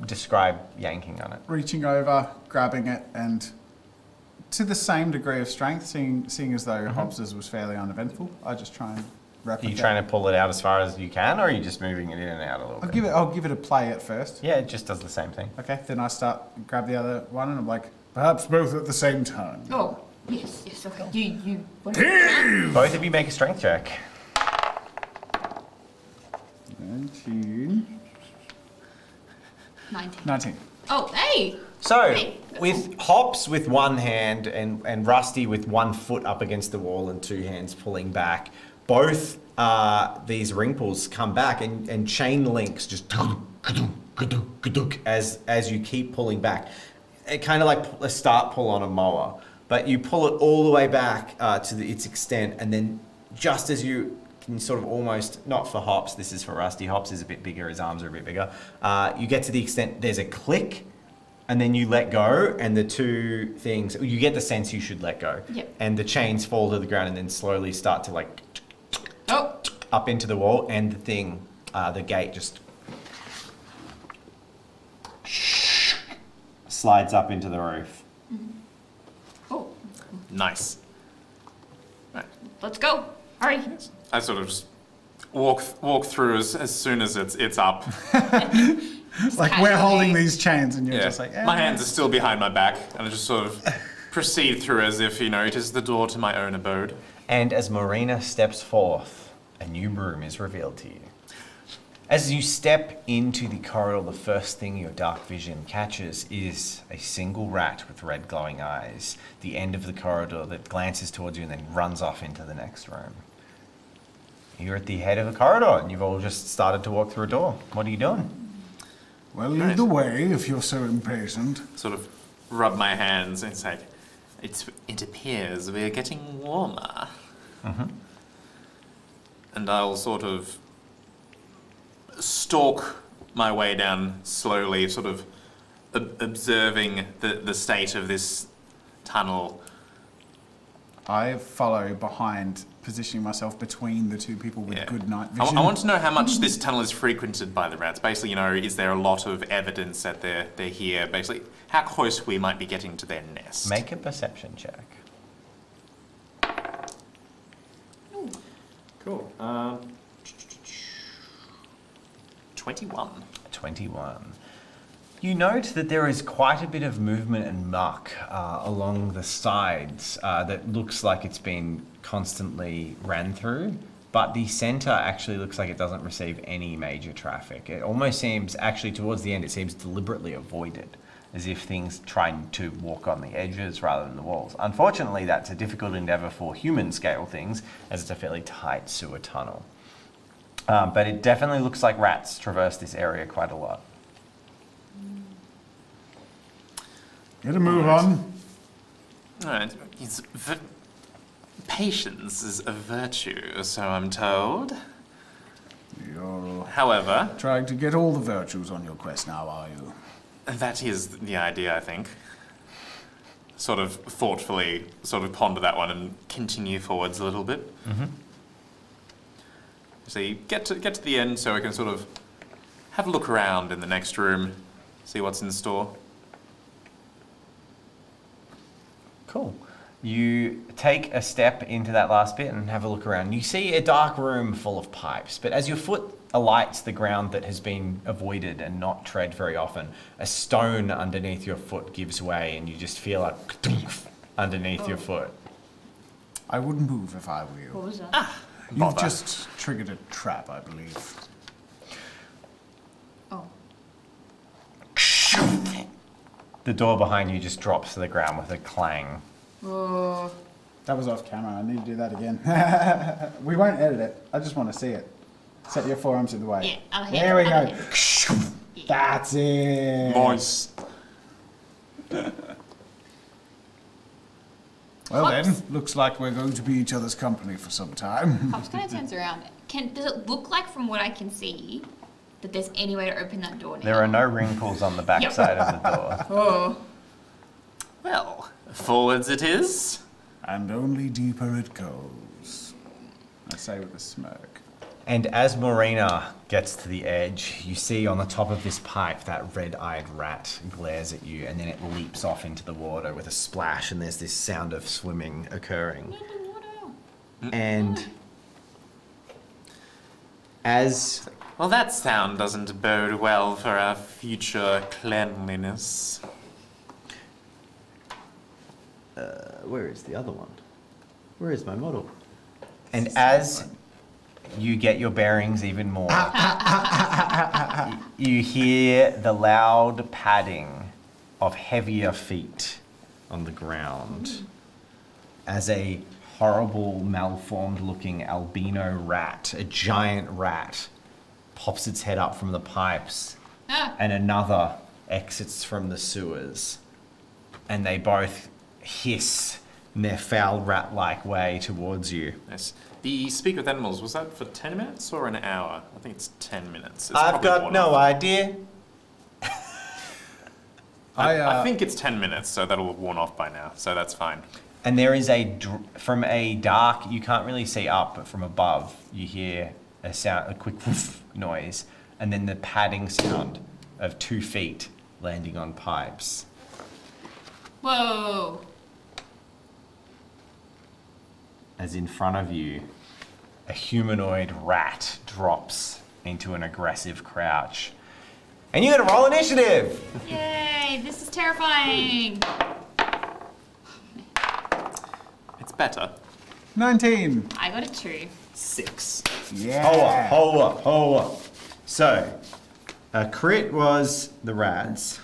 describe yanking on it? Reaching over, grabbing it, and to the same degree of strength, seeing as though Hobbs's was fairly uneventful, I just try and Are replicate. you trying to pull it out as far as you can, or are you just moving it in and out a little bit? I'll give it a play at first. Yeah, it just does the same thing. Okay, then I grab the other one, and I'm like, Perhaps both at the same time. Oh, yes, okay. You. What Both of you make a strength check. 19. 19. 19. Oh, hey! So, Hey, with Hops with one hand and Rusty with one foot up against the wall and two hands pulling back, both these ring pulls come back and chain links just as you keep pulling back. It kind of like a start pull on a mower, but you pull it all the way back to its extent, and then just as you can sort of almost, not for Hops, this is for Rusty, Hops is a bit bigger, his arms are a bit bigger, you get to the extent there's a click, and then you let go, and the two things, you get the sense you should let go. Yep. And the chains fall to the ground and then slowly start to like up into the wall, and the thing, the gate just slides up into the roof. Oh, Nice. let's go. Hurry. I sort of just walk through as soon as it's up. Like we're holding these chains, and you're Yeah. just like, My hands are still behind my back, and I just sort of proceed through as if, it is the door to my own abode. And as Marina steps forth, a new room is revealed to you. As you step into the corridor, the first thing your dark vision catches is a single rat with red glowing eyes, the end of the corridor that glances towards you and then runs off into the next room. You're at the head of the corridor, and you've all just started to walk through a door. What are you doing? Well, lead the way if you're so impatient. Sort of rub my hands, and it's like, it appears we're getting warmer. And I'll sort of stalk my way down slowly, sort of observing the state of this tunnel. I follow behind, positioning myself between the two people with good night vision. I want to know how much this tunnel is frequented by the rats. Basically, is there a lot of evidence that they're here? Basically, how close we might be getting to their nest. Make a perception check. Cool. 21. 21. You note that there is quite a bit of movement and muck along the sides that looks like it's been constantly ran through, but the center actually looks like it doesn't receive any major traffic. It almost seems, actually towards the end, it seems deliberately avoided, as if things trying to walk on the edges rather than the walls. Unfortunately, that's a difficult endeavor for human scale things, as it's a fairly tight sewer tunnel. But it definitely looks like rats traverse this area quite a lot. Get a move on. All right. Patience is a virtue, so I'm told. You're However, trying to get all the virtues on your quest now, are you? that is the idea, I think. Sort of thoughtfully ponder that one and continue forwards a little bit. So you get to the end so we can sort of have a look around in the next room, see what's in store. Cool. You take a step into that last bit and have a look around. You see a dark room full of pipes, but as your foot alights the ground that has been avoided and not tread very often, a stone underneath your foot gives way and you just feel a underneath your foot. I wouldn't move if I were you. What was that? You've just triggered a trap, I believe. The door behind you just drops to the ground with a clang. Oh. That was off camera. I need to do that again. We won't edit it. I just want to see it. Set your forearms in the way. Yeah, I'll hit There we I'll go. hit. That's it. Nice. Well Hops. then, looks like we're going to be each other's company for some time. Pops kind of turns around. Does it look like, from what I can see, that there's any way to open that door now? There are no ring pulls on the backside of the door. Oh. Well, forwards it is. And only deeper it goes. I say with a smirk. And as Marina gets to the edge, you see on the top of this pipe that red-eyed rat glares at you, and then it leaps off into the water with a splash, and there's this sound of swimming occurring. And as Well, that sound doesn't bode well for our future cleanliness. where is the other one? Where is my model? And as you get your bearings even more, you hear the loud padding of heavier feet on the ground as a horrible, malformed looking albino rat, a giant rat, pops its head up from the pipes, and another exits from the sewers. And they both hiss in their foul rat-like way towards you. Yes. The Speak with Animals, was that for 10 minutes or an hour? I think it's 10 minutes. It's I've probably got more no than- idea. I think it's 10 minutes, so that'll have worn off by now, so that's fine. And there is from a dark, you can't really see up, but from above, you hear a sound, a quick woof noise, and then the padding sound of 2 feet landing on pipes. Whoa. As in front of you, a humanoid rat drops into an aggressive crouch. And you gotta roll initiative! Yay, this is terrifying. It's better. 19. I got a 2. 6. Yeah. Hold up. So, a crit was the rats.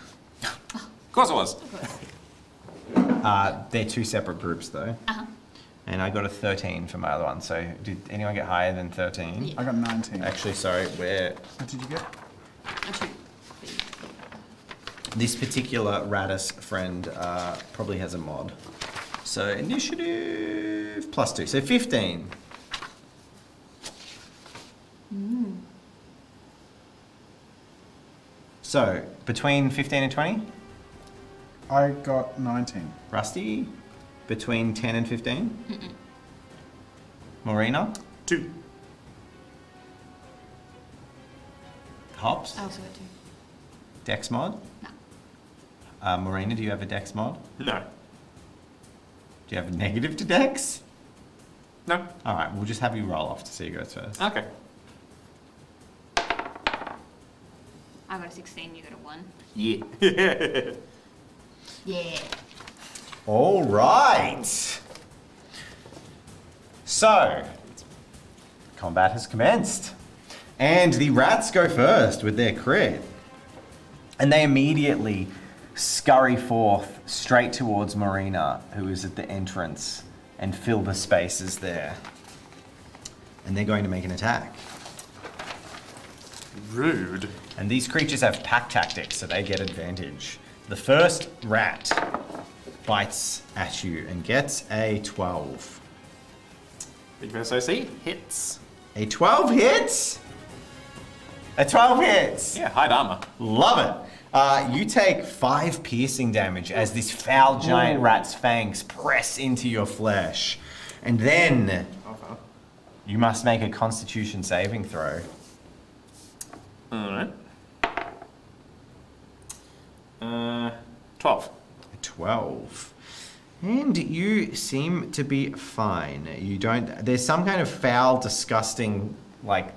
Of course it was. They're 2 separate groups though. Uh-huh. And I got a 13 for my other one. So did anyone get higher than 13? Yeah. I got 19. Actually, sorry, What did you get? A 2. this particular Radis friend probably has a mod. So initiative plus 2, so 15. So between 15 and 20, I got 19. Rusty, between 10 and 15. Marina, 2. Hops, I also got 2. Dex mod. No. Marina, do you have a Dex mod? No. Do you have a negative to Dex? No. All right, we'll just have you roll off to see who goes first. Okay. I got a 16, you got a 1. Yeah. Yeah. All right. So, combat has commenced. And the rats go first with their crit. And they immediately scurry forth straight towards Marina, who is at the entrance, and fill the spaces there. And they're going to make an attack. Rude. And these creatures have pack tactics, so they get advantage. The first rat bites at you and gets a 12. Big verse OC hits. A 12 hits? A 12 hits! Yeah, hide armor. Love it. You take 5 piercing damage as this foul giant rat's fangs press into your flesh. And then you must make a constitution saving throw. Alright. 12. 12. And you seem to be fine. You don't. There's some kind of foul, disgusting, like,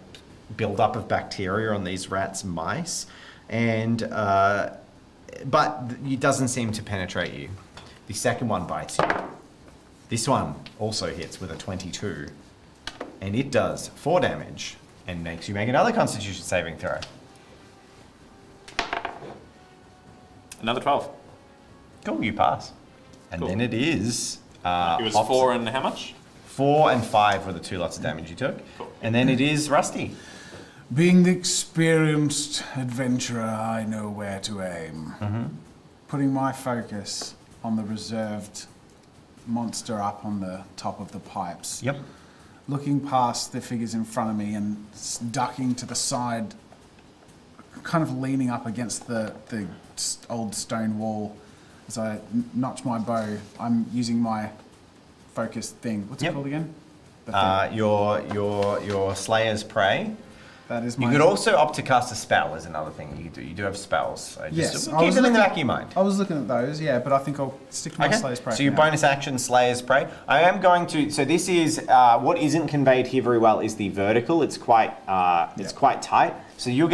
buildup of bacteria on these rats' mice, and but it doesn't seem to penetrate you. The second one bites you. This one also hits with a 22, and it does 4 damage and makes you make another Constitution saving throw. Another 12. Cool, you pass. And Cool. then it is... It was Hops. 4 and how much? 4 and 5 were the 2 lots of damage you took. Cool. And then it is Rusty. Being the experienced adventurer, I know where to aim. Putting my focus on the reserved monster up on the top of the pipes. Yep. Looking past the figures in front of me and ducking to the side, kind of leaning up against the old stone wall as I notch my bow. I'm using my focus thing. What's it called again? The thing. Your Slayer's Prey. That is You my... could also opt to cast a spell is another thing you could do. You do have spells. So Yes, just I keep was them in the looking- back of your mind. I was looking at those, yeah, but I think I'll stick to my Slayer's Prey. So your for now. bonus action, Slayer's Prey. I am going to. So this is what isn't conveyed here very well is the vertical. It's quite quite tight. So they'll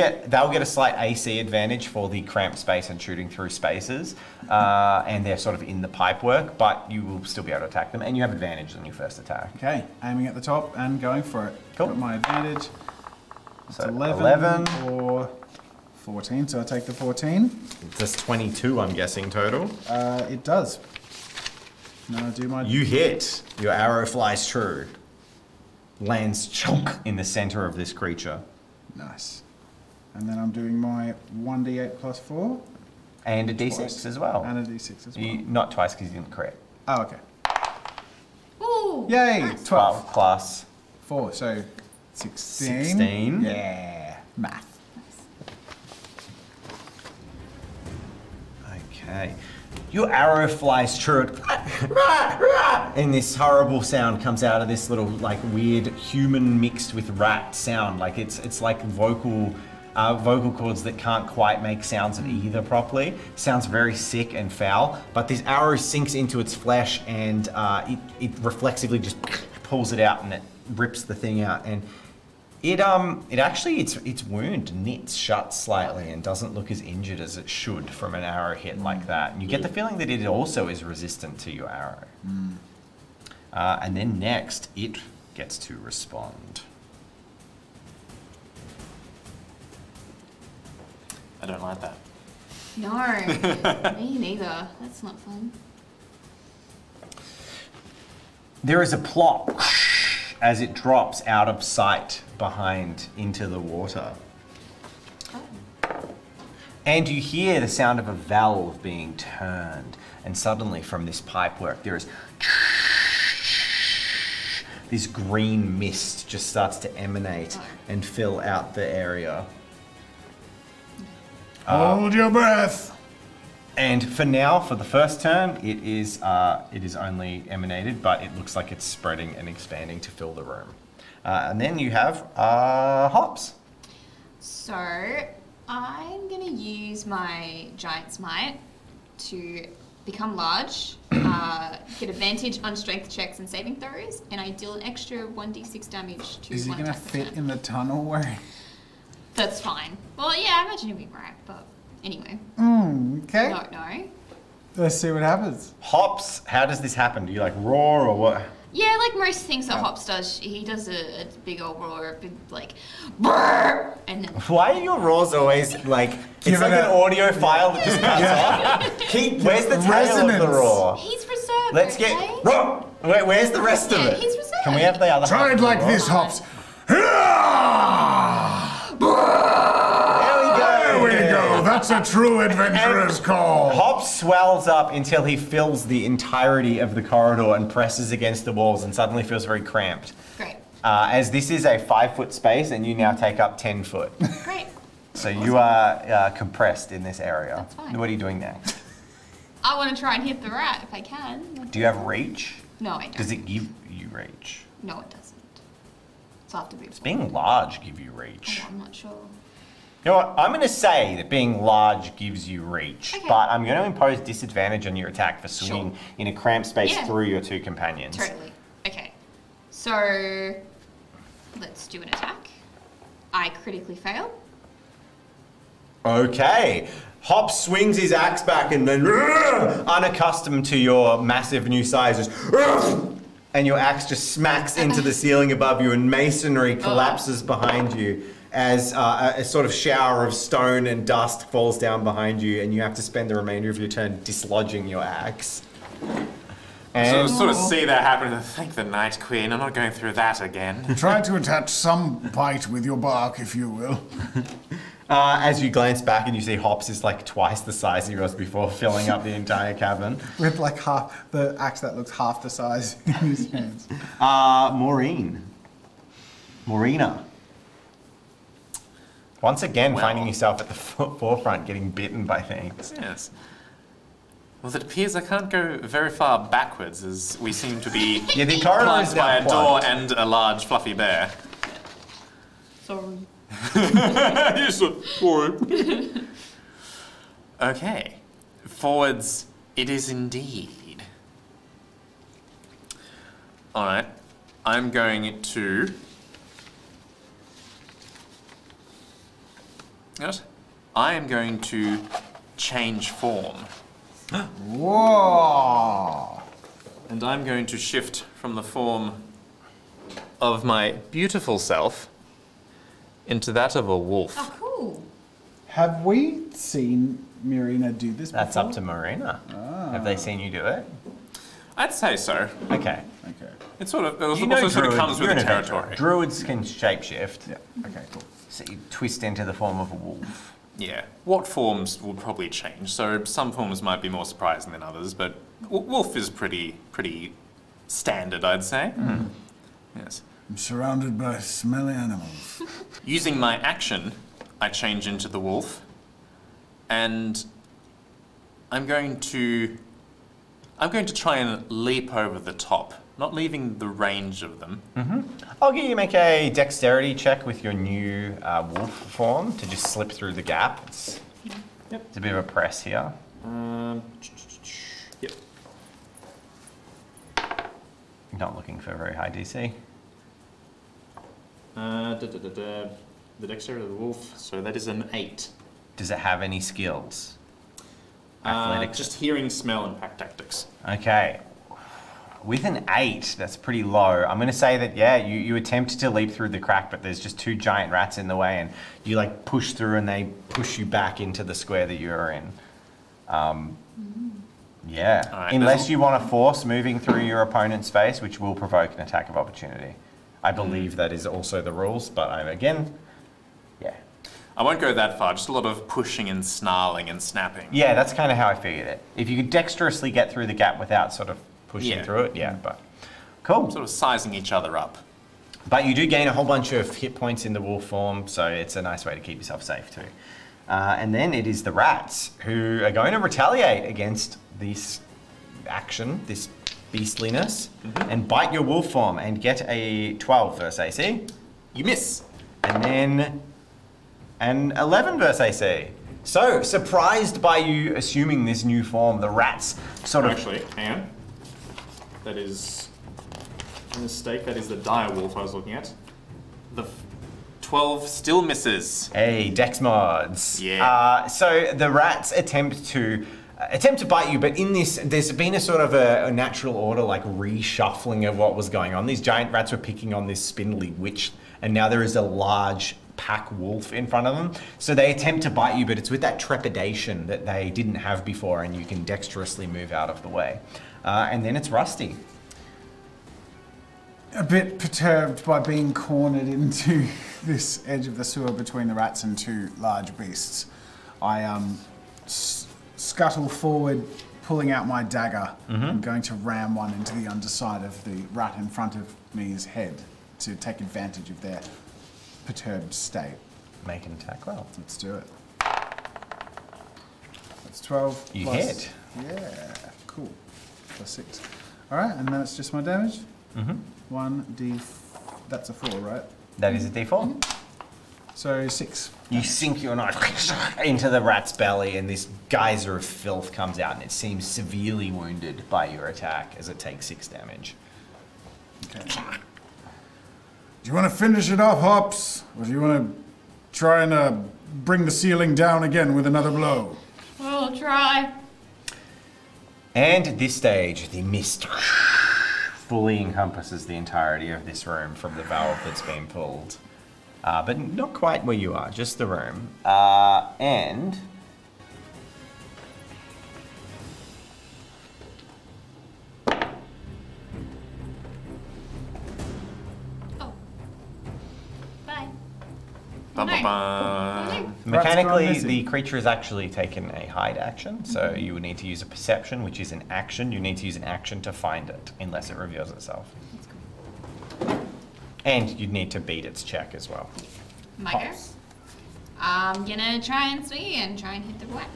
get a slight AC advantage for the cramped space and shooting through spaces, and they're sort of in the pipe work, but you will still be able to attack them, and you have advantage on your first attack. Okay, aiming at the top and going for it. Cool. Got my advantage. It's So 11 or 14, so I take the 14. That's 22, I'm guessing total. It does. Now I do my... You hit. Your arrow flies true. Lands chunk in the center of this creature. Nice. And then I'm doing my 1d8 plus 4. And a d6 Twice. as well. And a d6 as well. Not twice because you didn't crit. Oh, okay. Ooh. Yay! Nice. 12 plus 4, so 16. 16. Yeah. Math. Okay. Your arrow flies true, and this horrible sound comes out of this little like weird human mixed with rat sound. Like it's like vocal cords that can't quite make sounds of either properly. Sounds very sick and foul. But this arrow sinks into its flesh, and it reflexively just pulls it out, and it rips the thing out. And it actually its wound knits shut slightly and doesn't look as injured as it should from an arrow hit like that. And you get the feeling that it also is resistant to your arrow. And then next, it gets to respond. I don't like that. No, me neither. That's not fun. There is a plop as it drops out of sight behind into the water. And you hear the sound of a valve being turned, and suddenly from this pipework there is this green mist just starts to emanate and fill out the area. Hold your breath. And for now, for the first turn, it is only emanated, but it looks like it's spreading and expanding to fill the room. And then you have Hops. So I'm gonna use my Giant's Might to become large, get advantage on strength checks and saving throws, and I deal an extra 1d6 damage to Is he one going to attack per fit turn. in the tunnel where... That's fine. Well, yeah, I imagine he'll be right, but anyway. Okay. No. Let's see what happens. Hops, how does this happen? Do you like roar or what? Yeah, like most things that Hops does, he does a big old roar, a big like, brrr, and then Why are your roars always like, it's Give like it an a- audio file that just cuts off? Where's the tail of Resonance. the roar? he's reserved. Let's okay? get, roar! Wait, where's the rest of Yeah, it? he's reserved. Can we have the other Try half it of the like roar? this, Hops. There we go. There we go. That's a true adventurer's call. Hop swells up until he fills the entirety of the corridor and presses against the walls and suddenly feels very cramped. Great. As this is a 5-foot space and you now take up 10 foot. Great. So you are compressed in this area. That's fine. What are you doing next? I want to try and hit the rat if I can. Do you have reach? No, I don't. Does it give you reach? No, it doesn't. So I have to be. Does being large give you reach? Oh, I'm not sure. You know what? I'm going to say that being large gives you reach, Okay. but I'm going to impose disadvantage on your attack for swinging Sure. in a cramped space Yeah. through your two companions. Totally. Okay. So let's do an attack. I critically fail. Okay. Hop swings his axe back and then, unaccustomed to your massive new sizes, and your axe just smacks into the ceiling above you and masonry collapses behind you. as a sort of shower of stone and dust falls down behind you, and you have to spend the remainder of your turn dislodging your axe. And sort of see that happen and thank the Night Queen, I'm not going through that again. Try to attach some bite with your bark, if you will. as you glance back and you see Hops is like twice the size he was before, filling up the entire cavern. With like half the axe that looks half the size in his hands. Morena. Once again, Well. finding yourself at the forefront, getting bitten by things. Yes. Well, it appears I can't go very far backwards as we seem to be Yeah, the corridor is flanked by now a door plugged. and a large fluffy bear. Sorry. Yes, sorry. Okay. Forwards it is indeed. Alright. I'm going to... What? I am going to change form. Whoa! And I'm going to shift from the form of my beautiful self into that of a wolf. Oh, cool. Have we seen Murina do this before? That's up to Morena. Have they seen you do it? I'd say so. Okay. Okay. It sort of, it also, You know sort of druids, comes with you're the an adventurer. territory. Druids can shapeshift. Yeah. Okay, cool. So you twist into the form of a wolf. Yeah. What forms will probably change. So some forms might be more surprising than others, but wolf is pretty standard, I'd say. Yes. I'm surrounded by smelly animals. Using my action, I change into the wolf, and I'm going to try and leap over the top, not leaving the range of them. I'll get you to make a dexterity check with your new wolf form to just slip through the gap. It's a bit of a press here. Yep. Not looking for a very high DC. The dexterity of the wolf, so that is an 8. Does it have any skills? Athletics? Just hearing, smell, and pack tactics. Okay. With an 8, that's pretty low. I'm going to say that, yeah, you attempt to leap through the crack, but there's just 2 giant rats in the way, and you like push through and they push you back into the square that you're in. Yeah. All right, Unless you want to force moving through your opponent's space, which will provoke an attack of opportunity. I believe that is also the rules, but again, yeah. I won't go that far, just a lot of pushing and snarling and snapping. Yeah, that's kind of how I figured it. If you could dexterously get through the gap without sort of pushing Yeah. through it, yeah, but cool. Sort of sizing each other up. But you do gain a whole bunch of hit points in the wolf form, so it's a nice way to keep yourself safe too. And then it is the rats who are going to retaliate against this action, this beastliness, and bite your wolf form and get a 12 versus AC. You miss. And then an 11 versus AC. So, surprised by you assuming this new form, the rats sort of... Actually, hang on. That is a mistake. That is the dire wolf I was looking at. The 12 still misses. Hey, dex mods. Yeah. So the rats attempt to bite you, but in this, there's been a sort of a natural order, like reshuffling of what was going on. These giant rats were picking on this spindly witch, and now there is a large pack wolf in front of them. So they attempt to bite you, but it's with that trepidation that they didn't have before, and you can dexterously move out of the way. And then it's Rusty. A bit perturbed by being cornered into this edge of the sewer between the rats and 2 large beasts. I scuttle forward, pulling out my dagger, and going to ram one into the underside of the rat in front of me's head to take advantage of their perturbed state. Make an attack roll. Let's do it. That's 12. You plus- hit. Yeah, cool. Plus 6. All right, and that's just my damage. 1d. That's a 4, right? That is a d4. So 6. You sink your knife into the rat's belly, and this geyser of filth comes out, and it seems severely wounded by your attack as it takes 6 damage. Okay. Do you want to finish it off, Hops? Or do you want to try and bring the ceiling down again with another blow? We'll try. And at this stage, the mist fully encompasses the entirety of this room from the valve that's been pulled. but not quite where you are, just the room. And Oh. Bye. Bum, bum, bum. mechanically, the creature has actually taken a hide action, so you would need to use a perception, which is an action. You need to use an action to find it, unless it reveals itself. And you'd need to beat its check as well. My go. I'm gonna try and swing and try and hit the rat.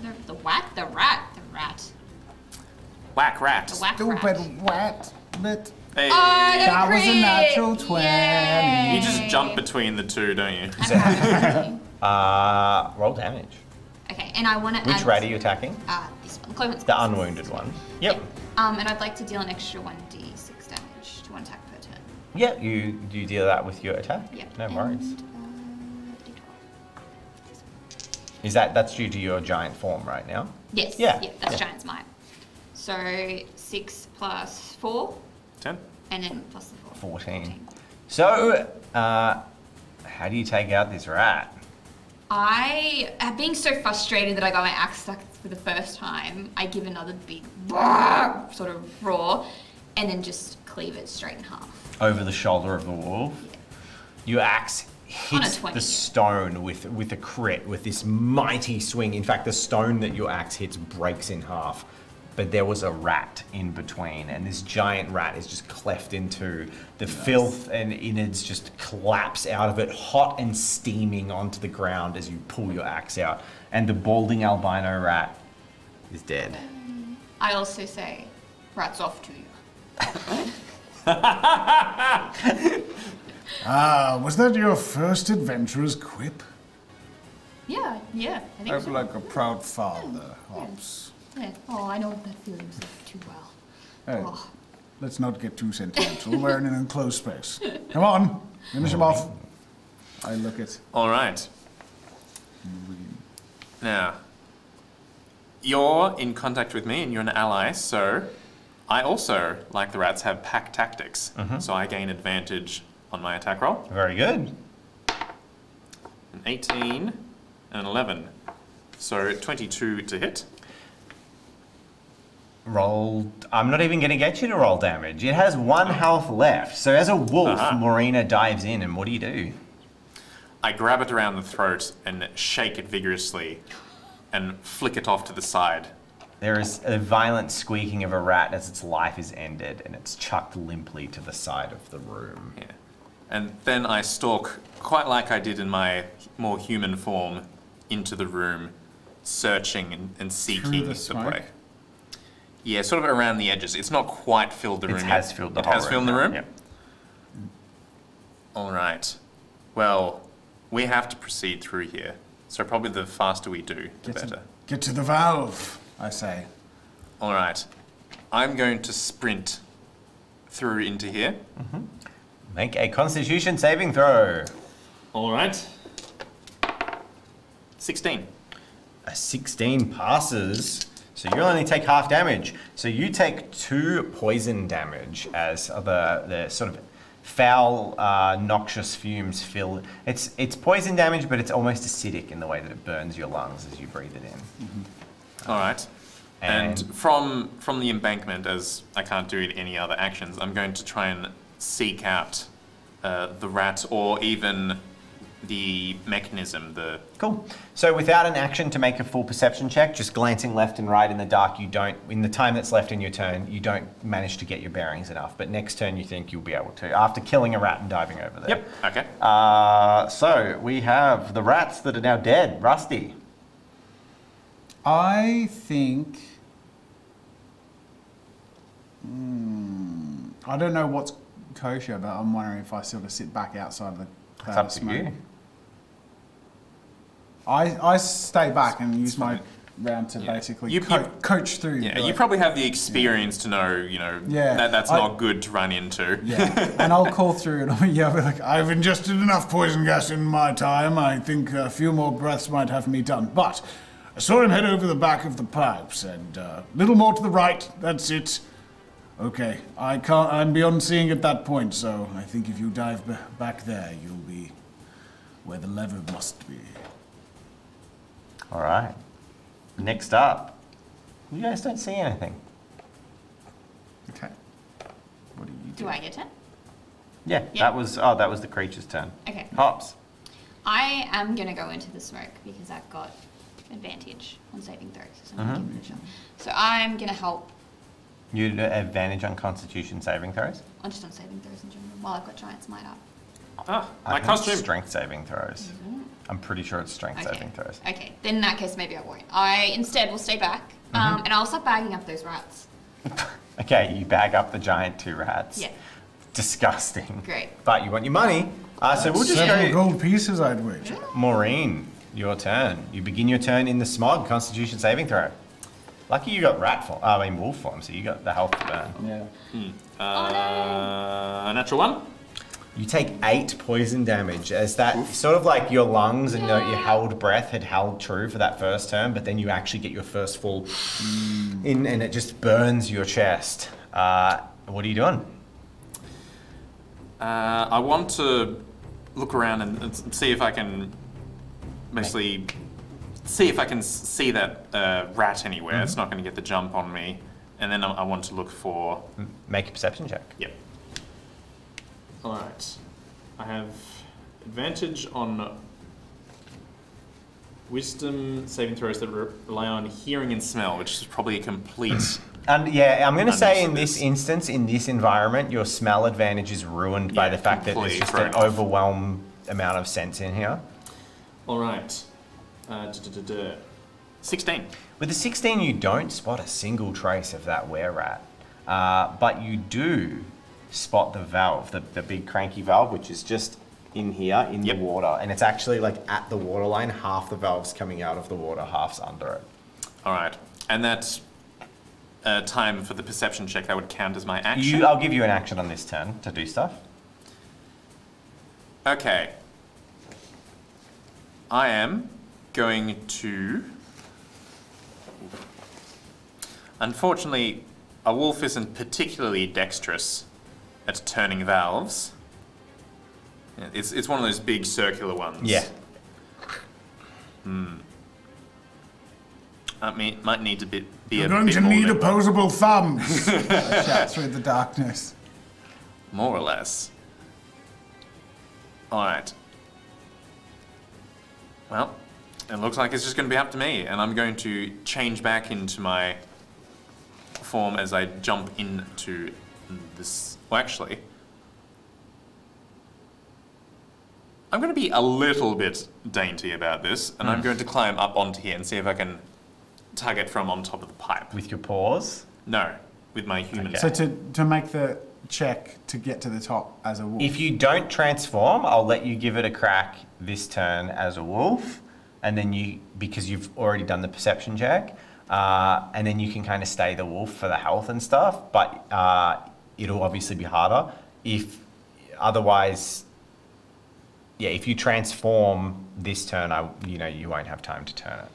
The rat. Whack rat. The whack Stupid rat. rat. Hey. I got a That was a crit! natural 20. Yay! You just jump between the two, don't you? Roll damage. Okay, and I want to Which rat are you attacking? This one. Cloven's The closest. unwounded one. Yep. And I'd like to deal an extra 1d6 damage to one attack per turn. Yeah, you deal that with your attack? Yep. No worries. And, D12. That's due to your giant form right now? Yes. Yeah. That's Yeah. Giant's Might. So 6 plus 4, 10. and then plus the 4. 14. So, how do you take out this rat? I, being so frustrated that I got my axe stuck for the first time, I give another big sort of roar, and then just cleave it straight in half. Over the shoulder of the wolf? Your axe On a hits 20. the stone with a crit, with this mighty swing. In fact, the stone that your axe hits breaks in half. But there was a rat in between, and this giant rat is just cleft into the filth, and innards just collapse out of it, hot and steaming onto the ground as you pull your axe out. And the balding albino rat is dead. I also say, rats off to you. Was that your first adventurer's quip? Yeah, I think I'm so. like a proud father, Hops. Yeah. Oh, I know what that feels like too well. Hey, Oh. let's not get too sentimental. We're in an enclosed space. Come on, finish him off. I look at. All right. Now, you're in contact with me and you're an ally, so I also, like the rats, have pack tactics. So I gain advantage on my attack roll. Very good. An 18 and an 11. So 22 to hit. Roll. I'm not even going to get you to roll damage. It has 1 health left. So as a wolf, Morena dives in, and what do you do? I grab it around the throat and shake it vigorously and flick it off to the side. There is a violent squeaking of a rat as its life is ended, and it's chucked limply to the side of the room. Yeah. And then I stalk, quite like I did in my more human form, into the room, searching and seeking Through the the smoke? prey. Yeah, sort of around the edges. It's not quite filled the room It yet. has filled the It whole has room. filled the room? Yep. All right. Well, we have to proceed through here. So probably the faster we do, the better. Get to the valve. I say. All right. I'm going to sprint through into here. Make a Constitution saving throw. All right. 16. A 16 passes, so you only take half damage. So you take 2 poison damage as the sort of foul, noxious fumes fill. It's poison damage, but it's almost acidic in the way that it burns your lungs as you breathe it in. All right. And from the embankment, as I can't do any other actions, I'm going to try and seek out the rat or even the mechanism, the... Cool. So without an action to make a full perception check, just glancing left and right in the dark, in the time that's left in your turn, you don't manage to get your bearings enough. But next turn you think you'll be able to, after killing a rat and diving over there. Yep. Okay. So we have the rats that are now dead. Rusty. I think. I don't know what's kosher, but I'm wondering if I sort of sit back outside of the It's cloud up of to smoke. you. I stay back and use my round to basically coach through. Yeah, you like- probably have the experience to know, that's not good to run into. Yeah, and I'll call through and I'll yell like, I've ingested enough poison gas in my time. I think a few more breaths might have me done. But I saw him head over the back of the pipes, and a little more to the right. That's it. Okay, I'm beyond seeing at that point, so I think if you dive back there, you'll be where the lever must be. All right. Next up, you guys don't see anything. Okay. What do you do? Do I get it? Yeah, Yeah. that was the creature's turn. Okay. Hops. I am going to go into the smoke because I've got advantage on saving throws. So I'm gonna give it a shot. So I'm going to help You advantage on Constitution saving throws. just on saving throws in general while I've got Giant's Might up. Ah, I my think it's costume. strength saving throws. I'm pretty sure it's strength saving throws. Okay, then in that case maybe I won't. I instead will stay back and I'll start bagging up those rats. Okay, you bag up the giant 2 rats. Yeah. Disgusting. Great. But you want your money. So we'll just Several go. gold pieces, I'd wager. Maureen, your turn. You begin your turn in the smog. Constitution saving throw. Lucky you got wolf form, so you got the health burn. A natural 1. You take 8 poison damage as that sort of like your lungs and your held breath had held true for that first turn, but then you actually get your first full in and it just burns your chest. What are you doing? I want to look around and see if I can basically see if I can see that rat anywhere. It's not going to get the jump on me. And then I want to look for... Make a perception check. Yep. All right. I have advantage on wisdom saving throws that rely on hearing and smell, which is probably a complete... And yeah, I'm going to say in Understood. this instance, in this environment, your smell advantage is ruined by Yeah, the fact that there's completely just thrown an off. overwhelming amount of sense in here. All right. 16. With the 16, you don't spot a single trace of that were-rat, but you do spot the valve, the big cranky valve, which is just in here in the water, and it's actually like at the waterline. Half the valve's coming out of the water, half's under it. All right. And that's time for the perception check. That would count as my action. I'll give you an action on this turn to do stuff. Okay. I am going to... Unfortunately, a wolf isn't particularly dexterous at turning valves. It's one of those big circular ones. Yeah. Might need to be You're a going bit to more need limber. opposable thumbs. I shout through the darkness. More or less. Alright. Well, it looks like it's just going to be up to me, and I'm going to change back into my form as I jump into this... Well, actually... I'm going to be a little bit dainty about this, and I'm going to climb up onto here and see if I can tug it from on top of the pipe. With your paws. No, with my human... So to make the check to get to the top as a wolf. If you don't transform, I'll let you give it a crack this turn as a wolf, and then because you've already done the perception check, and then you can kind of stay the wolf for the health and stuff, but it'll obviously be harder. Otherwise, if you transform this turn, you won't have time to turn it.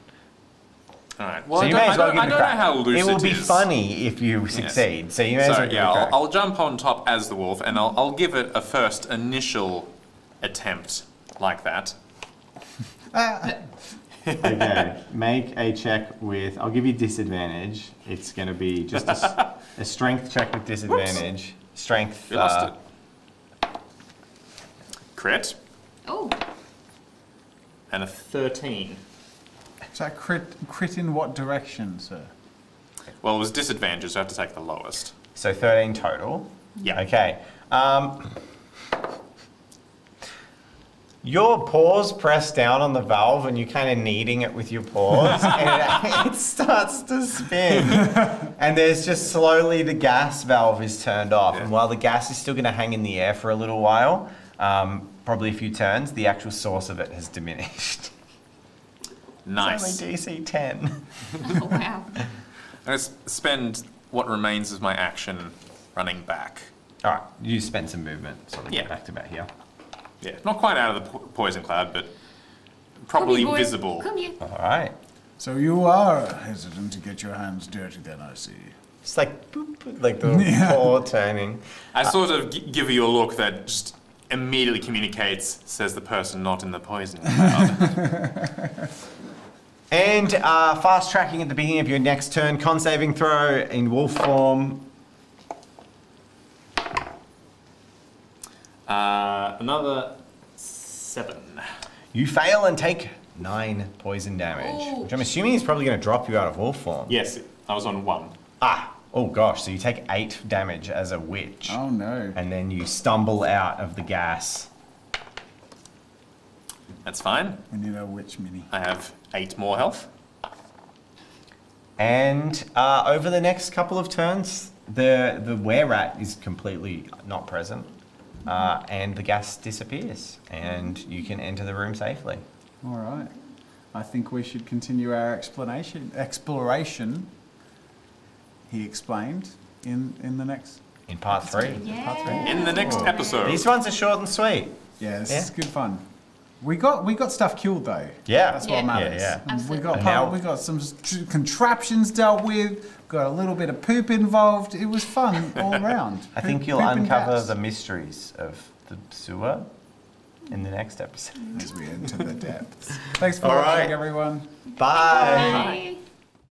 All right. Well, So I you may as well don't give it a know crack. how loose it will be is. funny if you succeed. So you may as well give it a crack. I'll jump on top as the wolf, and I'll give it a first initial attempt like that. Okay, make a check with... I'll give you disadvantage. It's going to be just a strength check with disadvantage. Strength... We lost it. Crit, Oh, and a 13. So crit in what direction, sir? Well, it was disadvantage, so I have to take the lowest. So 13 total. Yeah. Okay. Your paws press down on the valve and you're kind of kneading it with your paws and it starts to spin. And there's just slowly the gas valve is turned off. Yeah. And while the gas is still going to hang in the air for a little while, probably a few turns, the actual source of it has diminished. Nice. It's only DC 10. oh wow. I'm going to spend what remains of my action running back. All right, you spend some movement, sort of get Yeah. back to about here. Yeah, not quite out of the poison cloud, but probably Come here, boy. visible. Come here. All right. So you are hesitant to get your hands dirty then, I see. It's like, boop, boop, like the paw turning. I sort of give you a look that just immediately communicates, says the person not in the poison cloud. And fast tracking at the beginning of your next turn, con saving throw in wolf form. Another 7. You fail and take 9 poison damage, which I'm assuming is probably going to drop you out of wolf form. Yes, I was on 1. Oh gosh, so you take 8 damage as a witch. Oh no. And then you stumble out of the gas. That's fine. We need a witch mini. I have 8 more health. And over the next couple of turns, the were-rat is completely not present. And the gas disappears. And you can enter the room safely. All right. I think we should continue our exploration. He explained in the next. In part 3. Yeah. In the next episode. These ones are short and sweet. Yeah, this is good fun. We got stuff killed though. Yeah. That's what Yeah. matters. Yeah, And we Absolutely. got we got some contraptions dealt with. Got a little bit of poop involved. It was fun all around. I think you'll Poop and uncover gas. the mysteries of the sewer in the next episode. As we enter the depths. Thanks for All right. watching, everyone. Bye. Bye.